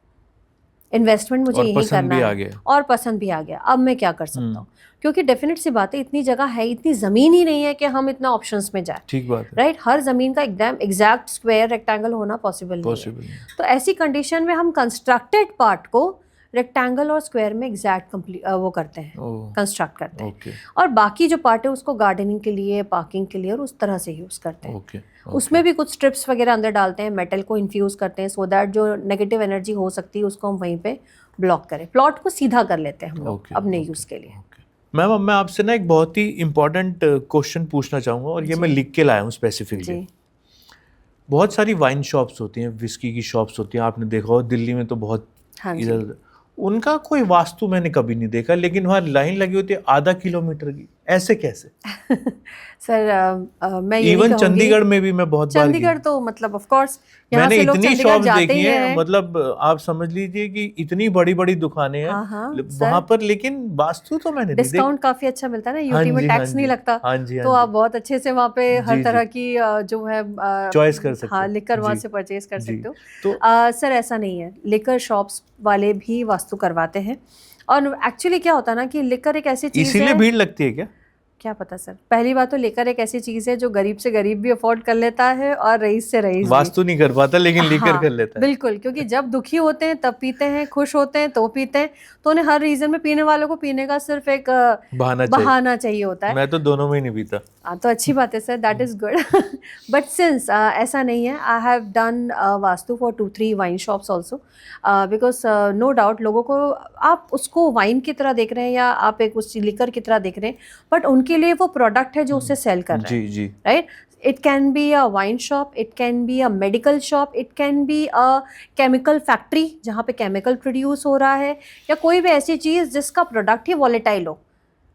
इन्वेस्टमेंट मुझे यही करना है और पसंद भी आ गया, अब मैं क्या कर सकता हूँ? क्योंकि डेफिनेट सी बात है, इतनी जगह है, इतनी ज़मीन ही नहीं है कि हम इतना ऑप्शंस में जाए। ठीक बात है, राइट। हर ज़मीन का एकदम एग्जैक्ट स्क्वायर रेक्टेंगल होना पॉसिबल नहीं है। तो ऐसी कंडीशन में हम कंस्ट्रक्टेड पार्ट को रेक्टेंगल और स्क्वायर में एग्जैक्ट वो करते हैं, कंस्ट्रक्ट करते हैं, और बाकी जो पार्ट है उसको गार्डनिंग के लिए, पार्किंग के लिए और उस तरह से यूज़ करते हैं। उसमें भी कुछ स्ट्रिप्स वगैरह अंदर डालते हैं, मेटल को इन्फ्यूज़ करते हैं, सो दैट जो नेगेटिव एनर्जी हो सकती है उसको हम वहीं पे ब्लॉक करें, प्लॉट को सीधा कर लेते हैं हम लोग अपने यूज़ के लिए। मैम, अब मैं आपसे ना एक बहुत ही इंपॉर्टेंट क्वेश्चन पूछना चाहूँगा, और ये मैं लिख के लाया हूँ स्पेसिफिकली। बहुत सारी वाइन शॉप्स होती हैं, विस्की की शॉप्स होती हैं, आपने देखा हो दिल्ली में तो बहुत इधर, उनका कोई वास्तु मैंने कभी नहीं देखा, लेकिन वहाँ लाइन लगी होती है आधा किलोमीटर की, ऐसे कैसे? सर मैं ये इवन चंडीगढ़ में भी मैं बहुत बार चंडीगढ़ तो मतलब ऑफ कोर्स यहाँ मैंने से लोग इतनी चंडीगढ़ शॉप्स जाते देखी ही हैं, हैं। मतलब आप समझ लीजिए कि इतनी बड़ी बड़ी दुकानें हैं हाँ हाँ वहां सर, पर, लेकिन वास्तु तो मैंने नहीं देखी। डिस्काउंट काफी अच्छा मिलता है ना, हाँ यूटी में जी, हाँ टैक्स नहीं जी, लगता, हाँ जी, हाँ तो आप जी, बहुत अच्छे से वहाँ पे हर जी तरह जी, की जो है चॉइस कर सकते हाँ हैं लिकर वहाँ जी से परचेज कर जी। सकते हो। तो सर ऐसा नहीं है, लिकर शॉप्स वाले भी वास्तु करवाते हैं। और एक्चुअली क्या होता है ना कि लिकर एक ऐसी चीज़ इसीलिए है, भीड़ लगती है क्या? क्या पता सर, पहली बात तो लेकर एक ऐसी चीज़ है जो गरीब से गरीब भी अफोर्ड कर लेता है और रईस से रईस भी। वास्तु नहीं कर पाता लेकिन लीकर कर हाँ लेता है। बिल्कुल, क्योंकि जब दुखी होते हैं तब पीते हैं, खुश होते हैं तो पीते हैं, तो उन्हें हर रीजन में पीने वालों को पीने का सिर्फ एक बहाना चाहिए होता है। मैं तो दोनों में ही नहीं पीता। तो अच्छी बात है sir, that is good. But since ऐसा नहीं है, I have done vastu for 2-3 wine shops also, because no doubt लोगों को, आप उसको वाइन की तरह देख रहे हैं या आप एक उस लिकर की तरह देख रहे हैं, बट उनके लिए वो प्रोडक्ट है जो उसे सेल कर रहे हैं। जी जी, right, it can be a wine shop, it can be a medical shop, it can be a chemical factory जहाँ पे केमिकल प्रोड्यूस हो रहा है, या कोई भी ऐसी चीज़ जिसका प्रोडक्ट ही वॉलेटाइल हो।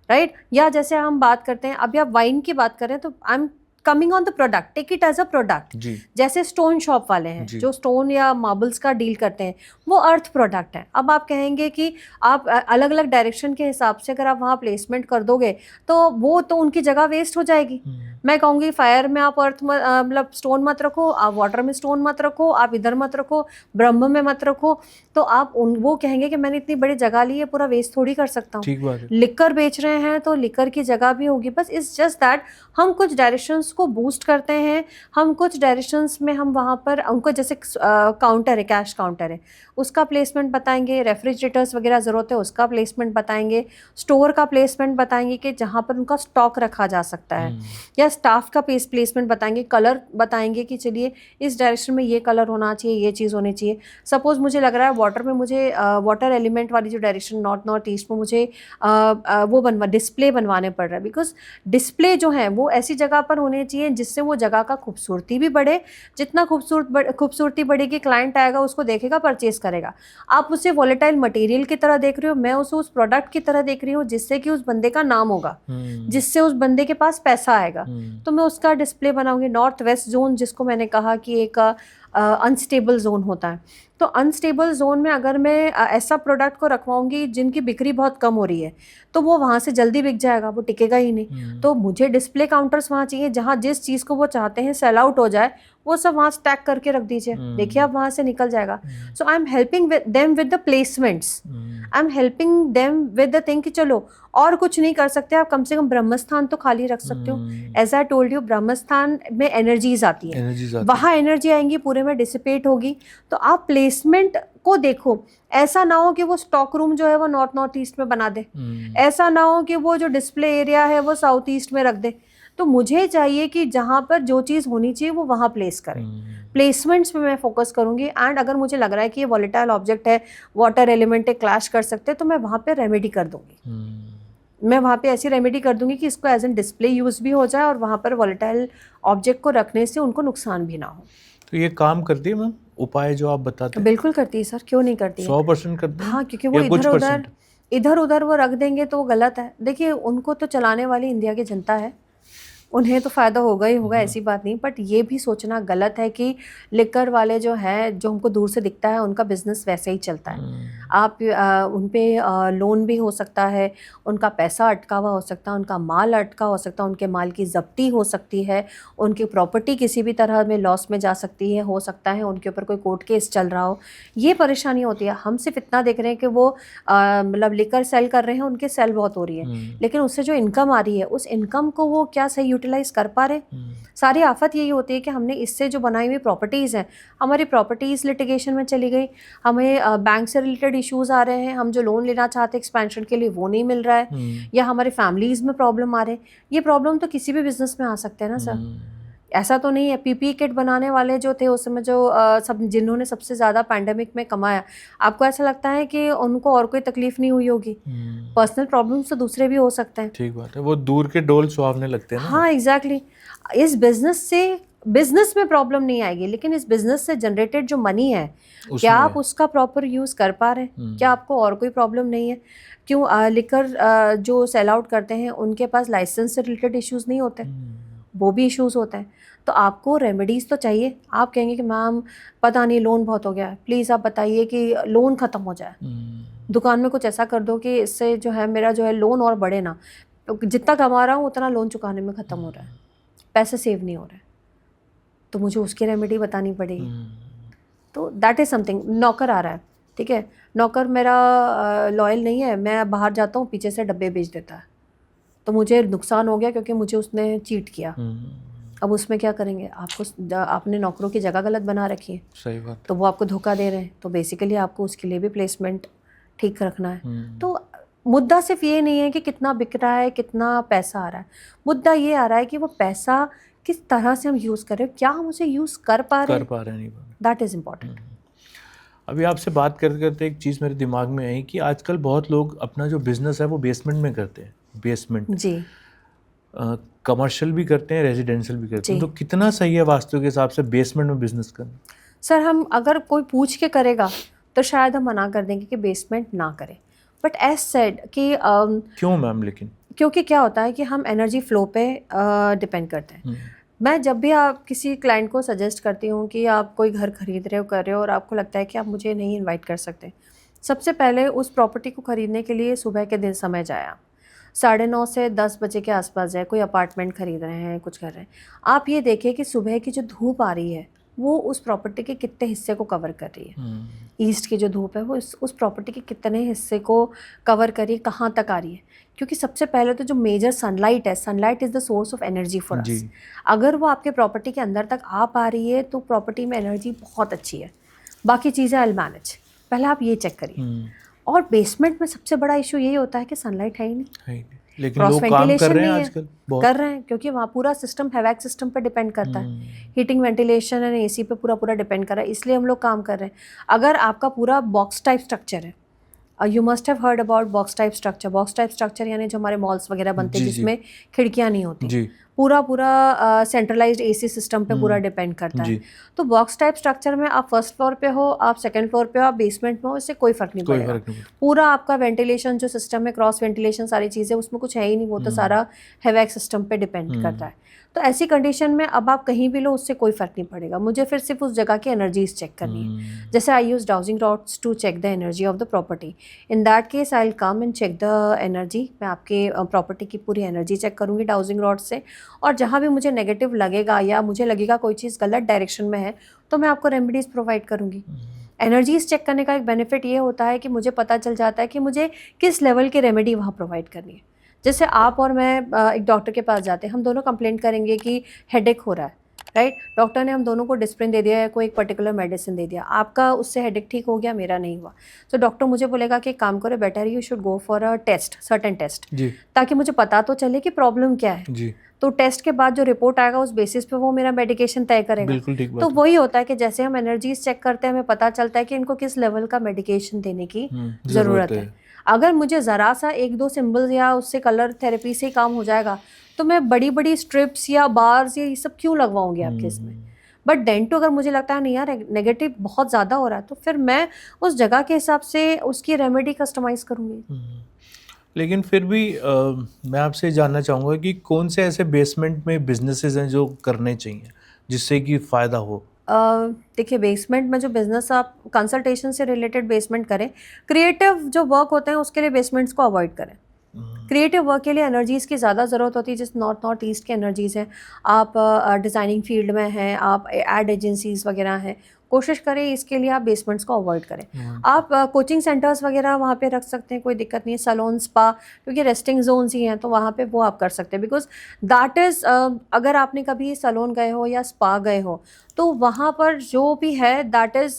राइट, या जैसे हम बात करते हैं, अभी आप वाइन की बात करें तो I am coming on the product, take it as a product. जैसे स्टोन शॉप वाले हैं जो स्टोन या मार्बल्स का डील करते हैं, वो अर्थ प्रोडक्ट है। अब आप कहेंगे कि आप अलग अलग डायरेक्शन के हिसाब से अगर आप वहाँ प्लेसमेंट कर दोगे तो वो तो उनकी जगह वेस्ट हो जाएगी। मैं कहूँगी फायर में आप अर्थ मतलब स्टोन मत रखो, आप वाटर में स्टोन मत रखो, आप इधर मत रखो, ब्रह्म में मत रखो, तो आप वो कहेंगे कि मैंने इतनी बड़ी जगह ली है, पूरा वेस्ट थोड़ी कर सकता हूँ। ठीक बात है। लिकर बेच रहे हैं तो लिकर की जगह भी होगी, बस इट्स जस्ट दैट हम कुछ डायरेक्शंस को बूस्ट करते हैं, हम कुछ डायरेक्शंस में हम वहाँ पर उनको, जैसे काउंटर है, कैश काउंटर है, उसका प्लेसमेंट बताएंगे, रेफ्रिजरेटर्स वगैरह ज़रूरत है उसका प्लेसमेंट बताएंगे, स्टोर का प्लेसमेंट बताएंगे कि जहाँ पर उनका स्टॉक रखा जा सकता है, या स्टाफ का प्लेसमेंट बताएंगे, कलर बताएंगे कि चलिए इस डायरेक्शन में ये कलर होना चाहिए, ये चीज़ होनी चाहिए। सपोज़ मुझे लग रहा है वाटर में, मुझे वाटर एलिमेंट वाली जो डायरेक्शन नॉर्थ ईस्ट में मुझे वो डिस्प्ले बनवाने पड़ रहा है, बिकॉज डिस्प्ले जो है वो ऐसी जगह पर होने चाहिए जिससे वो जगह का खूबसूरती भी बढ़े, जितना खूबसूरती बढ़ेगी क्लाइंट आएगा उसको देखेगा, परचेज करेगा। आप उसे वॉलेटाइल मटेरियल की तरह देख रहे हो, मैं उसे उस प्रोडक्ट की तरह देख रही हूँ जिससे कि उस बंदे का नाम होगा, जिससे उस बंदे के पास पैसा आएगा, तो मैं उसका डिस्प्ले बनाऊंगी। नॉर्थ वेस्ट जोन जिसको मैंने कहा कि एक अनस्टेबल जोन होता है, तो अनस्टेबल जोन में अगर मैं ऐसा प्रोडक्ट को रखवाऊंगी जिनकी बिक्री बहुत कम हो रही है, तो वो वहाँ से जल्दी बिक जाएगा, वो टिकेगा ही नहीं। तो मुझे डिस्प्ले काउंटर्स वहाँ चाहिए जहाँ जिस चीज़ को वो चाहते हैं सेल आउट हो जाए, वो सब वहाँ स्टैक करके रख दीजिए, देखिए आप वहाँ से निकल जाएगा। So I am helping them with the placements, I am helping them with the thing कि चलो और कुछ नहीं कर सकते, आप कम से कम ब्रह्मस्थान तो खाली रख सकते हो। एज आई टोल्ड यू, ब्रह्मस्थान में एनर्जीज आती है, वहाँ एनर्जी आएंगी, पूरे में डिसिपेट होगी, तो आप प्लेसमेंट को देखो। ऐसा ना हो कि वो स्टॉक रूम जो है वो नॉर्थ ईस्ट में बना दे, ऐसा ना हो कि वो जो डिस्प्ले एरिया है वो साउथ ईस्ट में रख दे। तो मुझे चाहिए कि जहाँ पर जो चीज़ होनी चाहिए वो वहाँ प्लेस करें। प्लेसमेंट्स पे मैं फोकस करूँगी, एंड अगर मुझे लग रहा है कि ये वॉलेटाइल ऑब्जेक्ट है, वाटर एलिमेंट है, क्लैश कर सकते हैं, तो मैं वहाँ पे रेमेडी कर दूँगी। मैं वहाँ पे ऐसी रेमेडी कर दूँगी कि इसको एज एन डिस्प्ले यूज़ भी हो जाए और वहाँ पर वॉलेटाइल ऑब्जेक्ट को रखने से उनको नुकसान भी ना हो। तो ये काम करती है मैम, उपाय जो आप बताते हैं? बिल्कुल करती है सर, क्यों नहीं करती है। 100% करती है? हाँ, क्योंकि वो इधर उधर वो रख देंगे तो वो गलत है। देखिए, उनको तो चलाने वाली इंडिया की जनता है, उन्हें तो फ़ायदा होगा ही होगा, ऐसी बात नहीं, बट ये भी सोचना गलत है कि लिकर वाले जो हैं, जो हमको दूर से दिखता है, उनका बिजनेस वैसे ही चलता है। आप उन पे लोन भी हो सकता है, उनका पैसा अटका हुआ हो सकता है, उनका माल अटका हो सकता है, उनके माल की ज़ब्ती हो सकती है, उनकी प्रॉपर्टी किसी भी तरह में लॉस में जा सकती है, हो सकता है उनके ऊपर कोई कोर्ट केस चल रहा हो, ये परेशानी होती है। हम सिर्फ इतना देख रहे हैं कि वो मतलब लिकर सेल कर रहे हैं, उनके सेल बहुत हो रही है, लेकिन उससे जो इनकम आ रही है, उस इनकम को वो क्या सही यूटिलाइज कर पा रहे। सारी आफत यही होती है कि हमने इससे जो बनाई हुई प्रॉपर्टीज़ हैं, हमारी प्रॉपर्टीज़ लिटिगेशन में चली गई, हमें बैंक से रिलेटेड इश्यूज़ आ रहे हैं, हम जो लोन लेना चाहते हैं एक्सपेंशन के लिए वो नहीं मिल रहा है, या हमारे फैमिलीज़ में प्रॉब्लम आ रहे हैं। ये प्रॉब्लम तो किसी भी बिजनेस में आ सकते हैं ना सर, ऐसा तो नहीं है। पीपीई किट बनाने वाले जो थे उस समय, जो सब जिन्होंने सबसे ज़्यादा पैंडेमिक में कमाया, आपको ऐसा लगता है कि उनको और कोई तकलीफ नहीं हुई होगी? पर्सनल प्रॉब्लम्स तो दूसरे भी हो सकते हैं। ठीक बात है, वो दूर के डोल सुहावने लगते हैं ना। हाँ एग्जैक्टली। इस बिजनेस से बिजनेस में प्रॉब्लम नहीं आएगी, लेकिन इस बिजनेस से जनरेटेड जो मनी है क्या आप उसका प्रॉपर यूज़ कर पा रहे हैं? क्या आपको और कोई प्रॉब्लम नहीं है? क्यों लिकर जो सेल आउट करते हैं उनके पास लाइसेंस से रिलेटेड इश्यूज़ नहीं होते, वो भी इश्यूज़ होते हैं। तो आपको रेमेडीज़ तो चाहिए। आप कहेंगे कि मैम पता नहीं लोन बहुत हो गया है, प्लीज़ आप बताइए कि लोन ख़त्म हो जाए, दुकान में कुछ ऐसा कर दो कि इससे जो है मेरा जो है लोन और बढ़े ना, तो जितना कमा रहा हूँ उतना लोन चुकाने में ख़त्म हो रहा है, पैसे सेव नहीं हो रहे, तो मुझे उसकी रेमेडी बतानी पड़ेगी। तो दैट इज़ समथिंग। नौकर आ रहा है, ठीक है, नौकर मेरा लॉयल नहीं है, मैं बाहर जाता हूँ पीछे से डब्बे बेच देता है, तो मुझे नुकसान हो गया क्योंकि मुझे उसने चीट किया। अब उसमें क्या करेंगे? आपने नौकरों की जगह गलत बना रखी है, सही बात, तो वो आपको धोखा दे रहे हैं, तो बेसिकली आपको उसके लिए भी प्लेसमेंट ठीक रखना है। तो मुद्दा सिर्फ ये नहीं है कि कितना बिक रहा है, कितना पैसा आ रहा है, मुद्दा ये आ रहा है कि वो पैसा किस तरह से हम यूज़ कर रहे हैं, क्या हम उसे यूज़ कर पा रहे हैं, नहीं। That is important. अभी आपसे बात करते करते एक चीज़ मेरे दिमाग में आई कि आजकल बहुत लोग अपना जो बिज़नेस है वो बेसमेंट में करते हैं। बेसमेंट जी, कमर्शियल भी करते हैं, रेजिडेंशियल भी करते हैं, तो कितना सही है वास्तु के हिसाब से बेसमेंट में बिजनेस करना? सर हम अगर कोई पूछ के करेगा तो शायद हम मना कर देंगे कि बेसमेंट ना करें, बट एज सेड कि क्यों मैम? लेकिन क्योंकि क्या होता है कि हम एनर्जी फ्लो पे डिपेंड करते हैं। मैं जब भी आप किसी क्लाइंट को सजेस्ट करती हूँ कि आप कोई घर खरीद रहे हो, कर रहे हो, और आपको लगता है कि आप मुझे नहीं इनवाइट कर सकते, सबसे पहले उस प्रॉपर्टी को ख़रीदने के लिए सुबह के दिन समय जाए आप 9:30 से 10 बजे के आसपास जाए, कोई अपार्टमेंट खरीद रहे हैं, कुछ कर रहे हैं, आप ये देखिए कि सुबह की जो धूप आ रही है वो उस प्रॉपर्टी के कितने हिस्से को कवर कर रही है। ईस्ट की जो धूप है वो उस प्रॉपर्टी के कितने हिस्से को कवर कर रही है, कहाँ तक आ रही है, क्योंकि सबसे पहले तो जो मेजर सनलाइट है, sunlight is the source of energy for us. अगर वो आपके प्रॉपर्टी के अंदर तक आ पा रही है तो प्रॉपर्टी में एनर्जी बहुत अच्छी है, बाकी चीज़ें आई विल मैनेज। पहले आप ये चेक करिए। और बेसमेंट में सबसे बड़ा इशू यही होता है कि सनलाइट है ही नहीं, लेकिन लोग काम कर रहे हैं आजकल, कर रहे हैं, क्योंकि वहाँ पूरा सिस्टम हैवैक सिस्टम पे डिपेंड करता है, हीटिंग वेंटिलेशन एंड एसी पे पूरा डिपेंड कर रहा है, इसलिए हम लोग काम कर रहे हैं। अगर आपका पूरा बॉक्स टाइप स्ट्रक्चर है, you must have heard about box type structure. Box type structure यानी जो हमारे मॉल्स वगैरह बनते हैं जिसमें खिड़कियाँ नहीं होती, पूरा सेंट्रलाइज्ड एसी सिस्टम पे पूरा डिपेंड करता है। तो बॉक्स टाइप स्ट्रक्चर में आप फर्स्ट फ्लोर पे हो, आप सेकंड फ्लोर पे हो, आप बेसमेंट में हो, इससे कोई फर्क नहीं पड़ेगा। पूरा आपका वेंटिलेशन जो सिस्टम है, क्रॉस वेंटिलेशन, सारी चीज़ें, उसमें कुछ है ही नहीं, वो तो सारा हैवैक सिस्टम पे डिपेंड करता है। तो ऐसी कंडीशन में अब आप कहीं भी लो, उससे कोई फ़र्क नहीं पड़ेगा, मुझे फिर सिर्फ उस जगह की एनर्जीज चेक करनी है। जैसे I use dowsing rods to check the energy of the property. In that case I will come and check the energy. मैं आपके प्रॉपर्टी की पूरी एनर्जी चेक करूँगी डाउजिंग रॉड से, और जहाँ भी मुझे नेगेटिव लगेगा या मुझे लगेगा कोई चीज़ गलत डायरेक्शन में है तो मैं आपको रेमेडीज़ प्रोवाइड करूँगी। एनर्जीज चेक करने का एक बेनिफिट ये होता है कि मुझे पता चल जाता है कि मुझे किस लेवल की रेमेडी वहाँ प्रोवाइड करनी है। जैसे आप और मैं एक डॉक्टर के पास जाते हैं, हम दोनों कंप्लेंट करेंगे कि हेडेक हो रहा है, राइट? डॉक्टर ने हम दोनों को डिस्प्रिन दे दिया है, कोई एक पर्टिकुलर मेडिसिन दे दिया, आपका उससे हेडेक ठीक हो गया, मेरा नहीं हुआ, तो डॉक्टर मुझे बोलेगा कि काम करो, better you should go for a test, certain test, ताकि मुझे पता तो चले कि प्रॉब्लम क्या है जी। तो टेस्ट के बाद जो रिपोर्ट आएगा उस बेसिस पे वो मेरा मेडिकेशन तय करेगा। बिल्कुल ठीक बात। तो वही होता है कि जैसे हम एनर्जीज चेक करते हैं, हमें पता चलता है कि इनको किस लेवल का मेडिकेशन देने की ज़रूरत है। अगर मुझे ज़रा सा 1-2 सिंबल्स या उससे कलर थेरेपी से ही काम हो जाएगा तो मैं बड़ी बड़ी स्ट्रिप्स या बार्स या ये सब क्यों लगवाऊंगी आपके इसमें। बट डेंटो अगर मुझे लगता है नहीं यार नेगेटिव बहुत ज़्यादा हो रहा है, तो फिर मैं उस जगह के हिसाब से उसकी रेमेडी कस्टमाइज़ करूँगी। लेकिन फिर भी मैं आपसे जानना चाहूँगा कि कौन से ऐसे बेसमेंट में बिजनेसेस हैं जो करने चाहिए जिससे कि फ़ायदा हो? देखिए, बेसमेंट में जो बिज़नेस आप कंसल्टेशन से रिलेटेड बेसमेंट करें, क्रिएटिव जो वर्क होते हैं उसके लिए बेसमेंट्स को अवॉइड करें। क्रिएटिव वर्क के लिए एनर्जीज़ की ज़्यादा ज़रूरत होती है, जैसे नॉर्थ ईस्ट की एनर्जीज़ हैं, आप डिज़ाइनिंग फील्ड में हैं, आप एड एजेंसीज़ वगैरह हैं, कोशिश करें इसके लिए आप बेसमेंट्स को अवॉइड करें। आप कोचिंग सेंटर्स वगैरह वहाँ पे रख सकते हैं, कोई दिक्कत नहीं है, सैलून, स्पा, क्योंकि रेस्टिंग जोन्स ही हैं तो वहाँ पे वो आप कर सकते हैं। बिकॉज दैट इज़ अगर आपने कभी सैलून गए हो या स्पा गए हो तो वहाँ पर जो भी है दैट इज़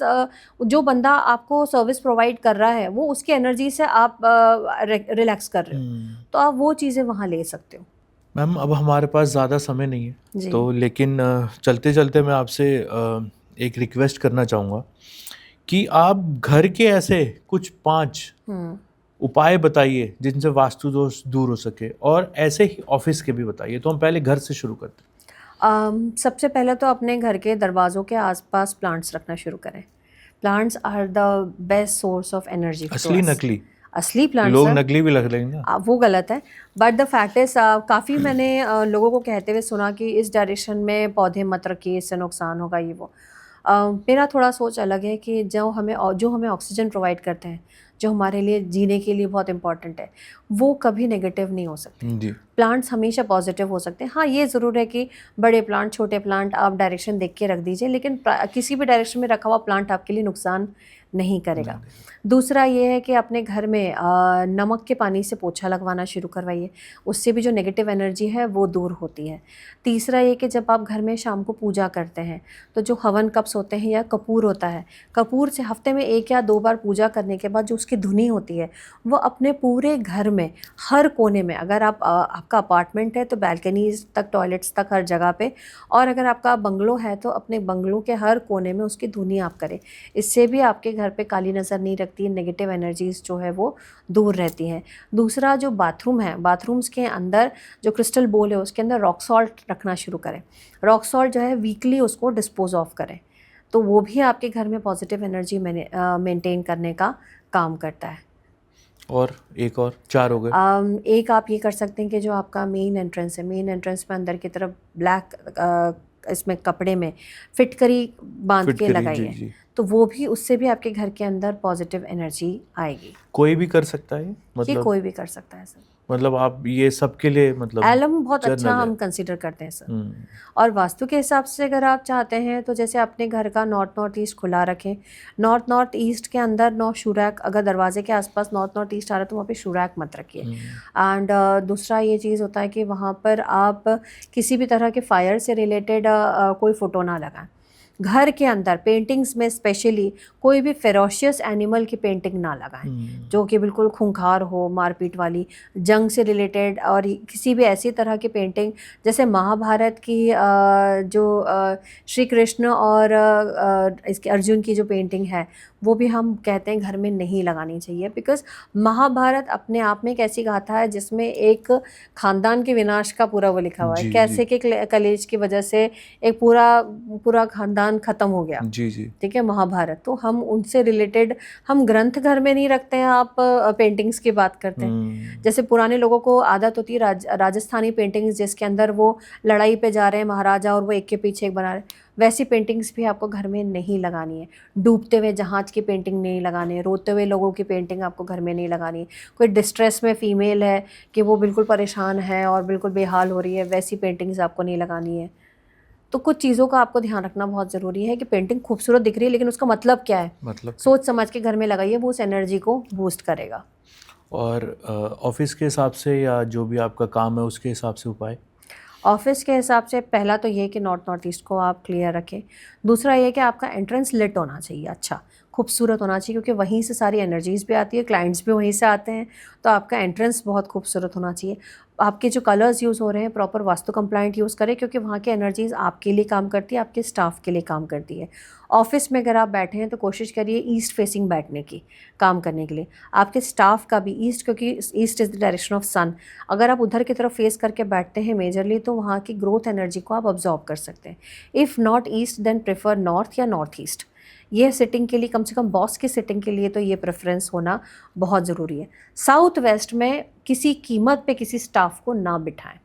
जो बंदा आपको सर्विस प्रोवाइड कर रहा है वो उसकी एनर्जी से आप रिलैक्स कर रहे हो, तो आप वो चीज़ें वहाँ ले सकते हो। मैम अब हमारे पास ज़्यादा समय नहीं है तो लेकिन चलते चलते मैं आपसे एक रिक्वेस्ट करना चाहूँगा कि आप घर के ऐसे कुछ 5 उपाय बताइए जिनसे वास्तु दोष दूर हो सके, और ऐसे ही ऑफिस के भी बताइए। तो हम पहले घर से शुरू करते हैं। सबसे पहले तो अपने घर के दरवाज़ों के आसपास प्लांट्स रखना शुरू करें। Plants are the best source of energy to असली अस। नकली? असली प्लांट्स लोग सर, नकली भी लग लेंगे ना। वो गलत है। बट द फैक्ट इज काफ़ी मैंने लोगों को कहते हुए सुना कि इस डायरेक्शन में पौधे मत रखिए, इससे नुकसान होगा, ये वो। मेरा थोड़ा सोच अलग है कि जो हमें ऑक्सीजन प्रोवाइड करते हैं, जो हमारे लिए जीने के लिए बहुत इंपॉर्टेंट है, वो कभी नेगेटिव नहीं हो सकते। जी। प्लांट्स हमेशा पॉजिटिव हो सकते हैं। हाँ, ये ज़रूर है कि बड़े प्लांट, छोटे प्लांट आप डायरेक्शन देख के रख दीजिए, लेकिन किसी भी डायरेक्शन में रखा हुआ प्लांट आपके लिए नुकसान नहीं करेगा। दूसरा ये है कि अपने घर में नमक के पानी से पोछा लगवाना शुरू करवाइए, उससे भी जो नेगेटिव एनर्जी है वो दूर होती है। तीसरा ये कि जब आप घर में शाम को पूजा करते हैं तो जो हवन कप्स होते हैं या कपूर होता है, कपूर से हफ्ते में 1 या 2 बार पूजा करने के बाद जो उसकी धुनी होती है वो अपने पूरे घर में हर कोने में, अगर आपका अपार्टमेंट है तो बैल्कनीज तक, टॉयलेट्स तक, हर जगह पे, और अगर आपका बंगलो है तो अपने बंगलो के हर कोने में उसकी धुनी आप करें। इससे भी आपके घर पे काली नज़र नहीं रखती है, नेगेटिव एनर्जीज़ जो है वो दूर रहती हैं। दूसरा जो बाथरूम है, बाथरूम्स के अंदर जो क्रिस्टल बोल है उसके अंदर रॉक सॉल्ट रखना शुरू करें। रॉक सॉल्ट जो है वीकली उसको डिस्पोज ऑफ करें, तो वो भी आपके घर में पॉजिटिव एनर्जी मेंटेन करने का काम करता है। और एक और 4 हो गए। एक आप ये कर सकते हैं कि जो आपका मेन एंट्रेंस है, मेन एंट्रेंस में अंदर की तरफ ब्लैक इसमें कपड़े में फिटकरी बांध के फिटकरी, लगाइए, जी। तो वो भी, उससे भी आपके घर के अंदर पॉजिटिव एनर्जी आएगी। कोई भी कर सकता है ये मतलब? कोई भी कर सकता है सर। मतलब आप ये सबके लिए मतलब एलम बहुत अच्छा जनरल है। हम कंसीडर करते हैं सर। और वास्तु के हिसाब से अगर आप चाहते हैं तो जैसे अपने घर का नॉर्थ ईस्ट खुला रखें। नॉर्थ ईस्ट के अंदर नो शू रैक, अगर दरवाजे के आसपास नॉर्थ ईस्ट आ रहा है तो वहाँ पे शू रैक मत रखिए। एंड दूसरा ये चीज़ होता है कि वहाँ पर आप किसी भी तरह के फायर से रिलेटेड कोई फ़ोटो ना लगाएं। घर के अंदर पेंटिंग्स में स्पेशली कोई भी फेरोशियस एनिमल की पेंटिंग ना लगाएं, जो कि बिल्कुल खूंखार हो, मारपीट वाली, जंग से रिलेटेड, और किसी भी ऐसी तरह की पेंटिंग, जैसे महाभारत की जो श्री कृष्ण और इसके अर्जुन की जो पेंटिंग है वो भी हम कहते हैं घर में नहीं लगानी चाहिए। बिकॉज महाभारत अपने आप में एक ऐसी गाथा है जिसमें एक खानदान के विनाश का पूरा वो लिखा हुआ है, कैसे कि कलेश की वजह से एक पूरा खानदान ख़त्म हो गया। जी जी। ठीक है, महाभारत। तो हम उनसे रिलेटेड हम ग्रंथ घर में नहीं रखते हैं, आप पेंटिंग्स की बात करते हैं। जैसे पुराने लोगों को आदत होती है राजस्थानी पेंटिंग्स, जिसके अंदर वो लड़ाई पे जा रहे हैं महाराजा और वो एक के पीछे एक बना रहे हैं, वैसी पेंटिंग्स भी आपको घर में नहीं लगानी है। डूबते हुए जहाज की पेंटिंग नहीं लगानी है, रोते हुए लोगों की पेंटिंग आपको घर में नहीं लगानी है। कोई डिस्ट्रेस में फीमेल है कि वो बिल्कुल परेशान है और बिल्कुल बेहाल हो रही है, वैसी पेंटिंग्स आपको नहीं लगानी है। तो कुछ चीज़ों का आपको ध्यान रखना बहुत ज़रूरी है कि पेंटिंग खूबसूरत दिख रही है लेकिन उसका मतलब क्या है, मतलब सोच समझ के घर में लगाइए, वो उस एनर्जी को बूस्ट करेगा। और ऑफिस के हिसाब से या जो भी आपका काम है उसके हिसाब से उपाय? ऑफिस के हिसाब से पहला तो ये कि नॉर्थ ईस्ट को आप क्लियर रखें। दूसरा ये कि आपका एंट्रेंस लिट होना चाहिए, अच्छा खूबसूरत होना चाहिए, क्योंकि वहीं से सारी एनर्जीज़ भी आती है, क्लाइंट्स भी वहीं से आते हैं, तो आपका एंट्रेंस बहुत खूबसूरत होना चाहिए। आपके जो कलर्स यूज़ हो रहे हैं प्रॉपर वास्तु कंप्लाइंट यूज़ करें, क्योंकि वहाँ की एनर्जीज़ आपके लिए काम करती है, आपके स्टाफ के लिए काम करती है। ऑफिस में अगर आप बैठे हैं तो कोशिश करिए ईस्ट फेसिंग बैठने की, काम करने के लिए। आपके स्टाफ का भी ईस्ट, क्योंकि east is the direction of sun. अगर आप उधर की तरफ फेस करके बैठते हैं मेजरली, तो वहाँ की ग्रोथ एनर्जी को आप ऑब्जॉर्व कर सकते हैं। If not east then prefer north या नॉर्थ ईस्ट। ये सिटिंग के लिए, कम से कम बॉस की सिटिंग के लिए तो ये प्रेफरेंस होना बहुत ज़रूरी है। साउथ वेस्ट में किसी कीमत पे किसी स्टाफ को ना बिठाएं।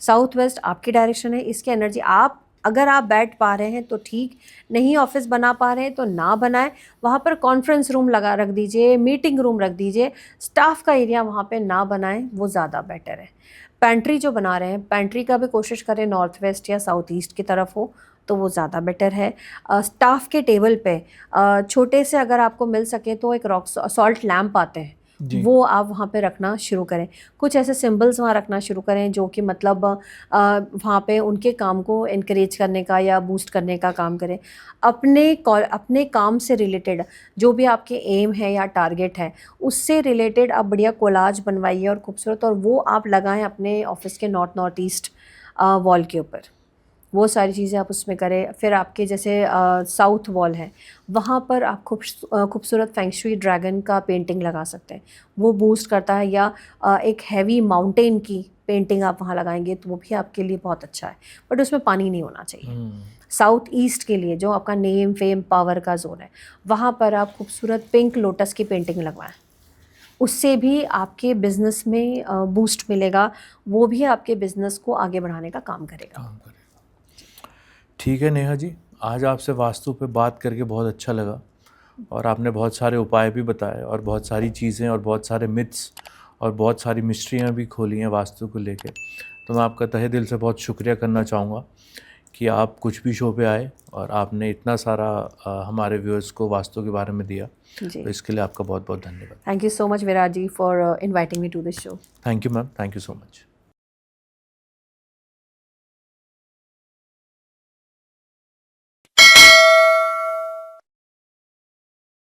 साउथ वेस्ट आपकी डायरेक्शन है, इसकी एनर्जी आप, अगर आप बैठ पा रहे हैं तो ठीक, नहीं ऑफिस बना पा रहे हैं तो ना बनाएं। वहाँ पर कॉन्फ्रेंस रूम रख दीजिए, मीटिंग रूम रख दीजिए, स्टाफ का एरिया वहाँ पे ना बनाएं, वो ज़्यादा बेटर है। पेंट्री जो बना रहे हैं, पेंट्री का भी कोशिश करें नॉर्थ वेस्ट या साउथ ईस्ट की तरफ हो, तो वो ज़्यादा बेटर है। स्टाफ के टेबल पे छोटे से अगर आपको मिल सके तो एक रॉक सॉल्ट लैम्प आते हैं, वो आप वहाँ पे रखना शुरू करें। कुछ ऐसे सिंबल्स वहाँ रखना शुरू करें जो कि मतलब वहाँ पे उनके काम को इनकरेज करने का या बूस्ट करने का काम करें। अपने काम से रिलेटेड जो भी आपके एम है या टारगेट है, उससे रिलेटेड आप बढ़िया कोलाज बनवाइए और खूबसूरत, और वो आप लगाएं अपने ऑफिस के नॉर्थ ईस्ट वॉल के ऊपर। वो सारी चीज़ें आप उसमें करें। फिर आपके जैसे साउथ वॉल है, वहाँ पर आप खूबसूरत फेंगशुई ड्रैगन का पेंटिंग लगा सकते हैं, वो बूस्ट करता है। या एक हैवी माउंटेन की पेंटिंग आप वहाँ लगाएंगे तो वो भी आपके लिए बहुत अच्छा है, बट उसमें पानी नहीं होना चाहिए। साउथ ईस्ट के लिए जो आपका नेम फेम पावर का जोन है, वहाँ पर आप खूबसूरत पिंक लोटस की पेंटिंग लगवाएं, उससे भी आपके बिजनेस में बूस्ट मिलेगा, वो भी आपके बिजनेस को आगे बढ़ाने का काम करेगा। ठीक है नेहा जी, आज आपसे वास्तु पे बात करके बहुत अच्छा लगा और आपने बहुत सारे उपाय भी बताए और बहुत सारी चीज़ें और बहुत सारे मिथ्स और बहुत सारी मिस्ट्रियाँ भी खोली हैं वास्तु को लेके। तो मैं आपका तहे दिल से बहुत शुक्रिया करना चाहूँगा कि आप कुछ भी शो पे आए और आपने इतना सारा हमारे व्यूअर्स को वास्तु के बारे में दिया। जी, तो इसके लिए आपका बहुत बहुत धन्यवाद। Thank you so much Virat ji for inviting me to this show. Thank you ma'am, thank you so much.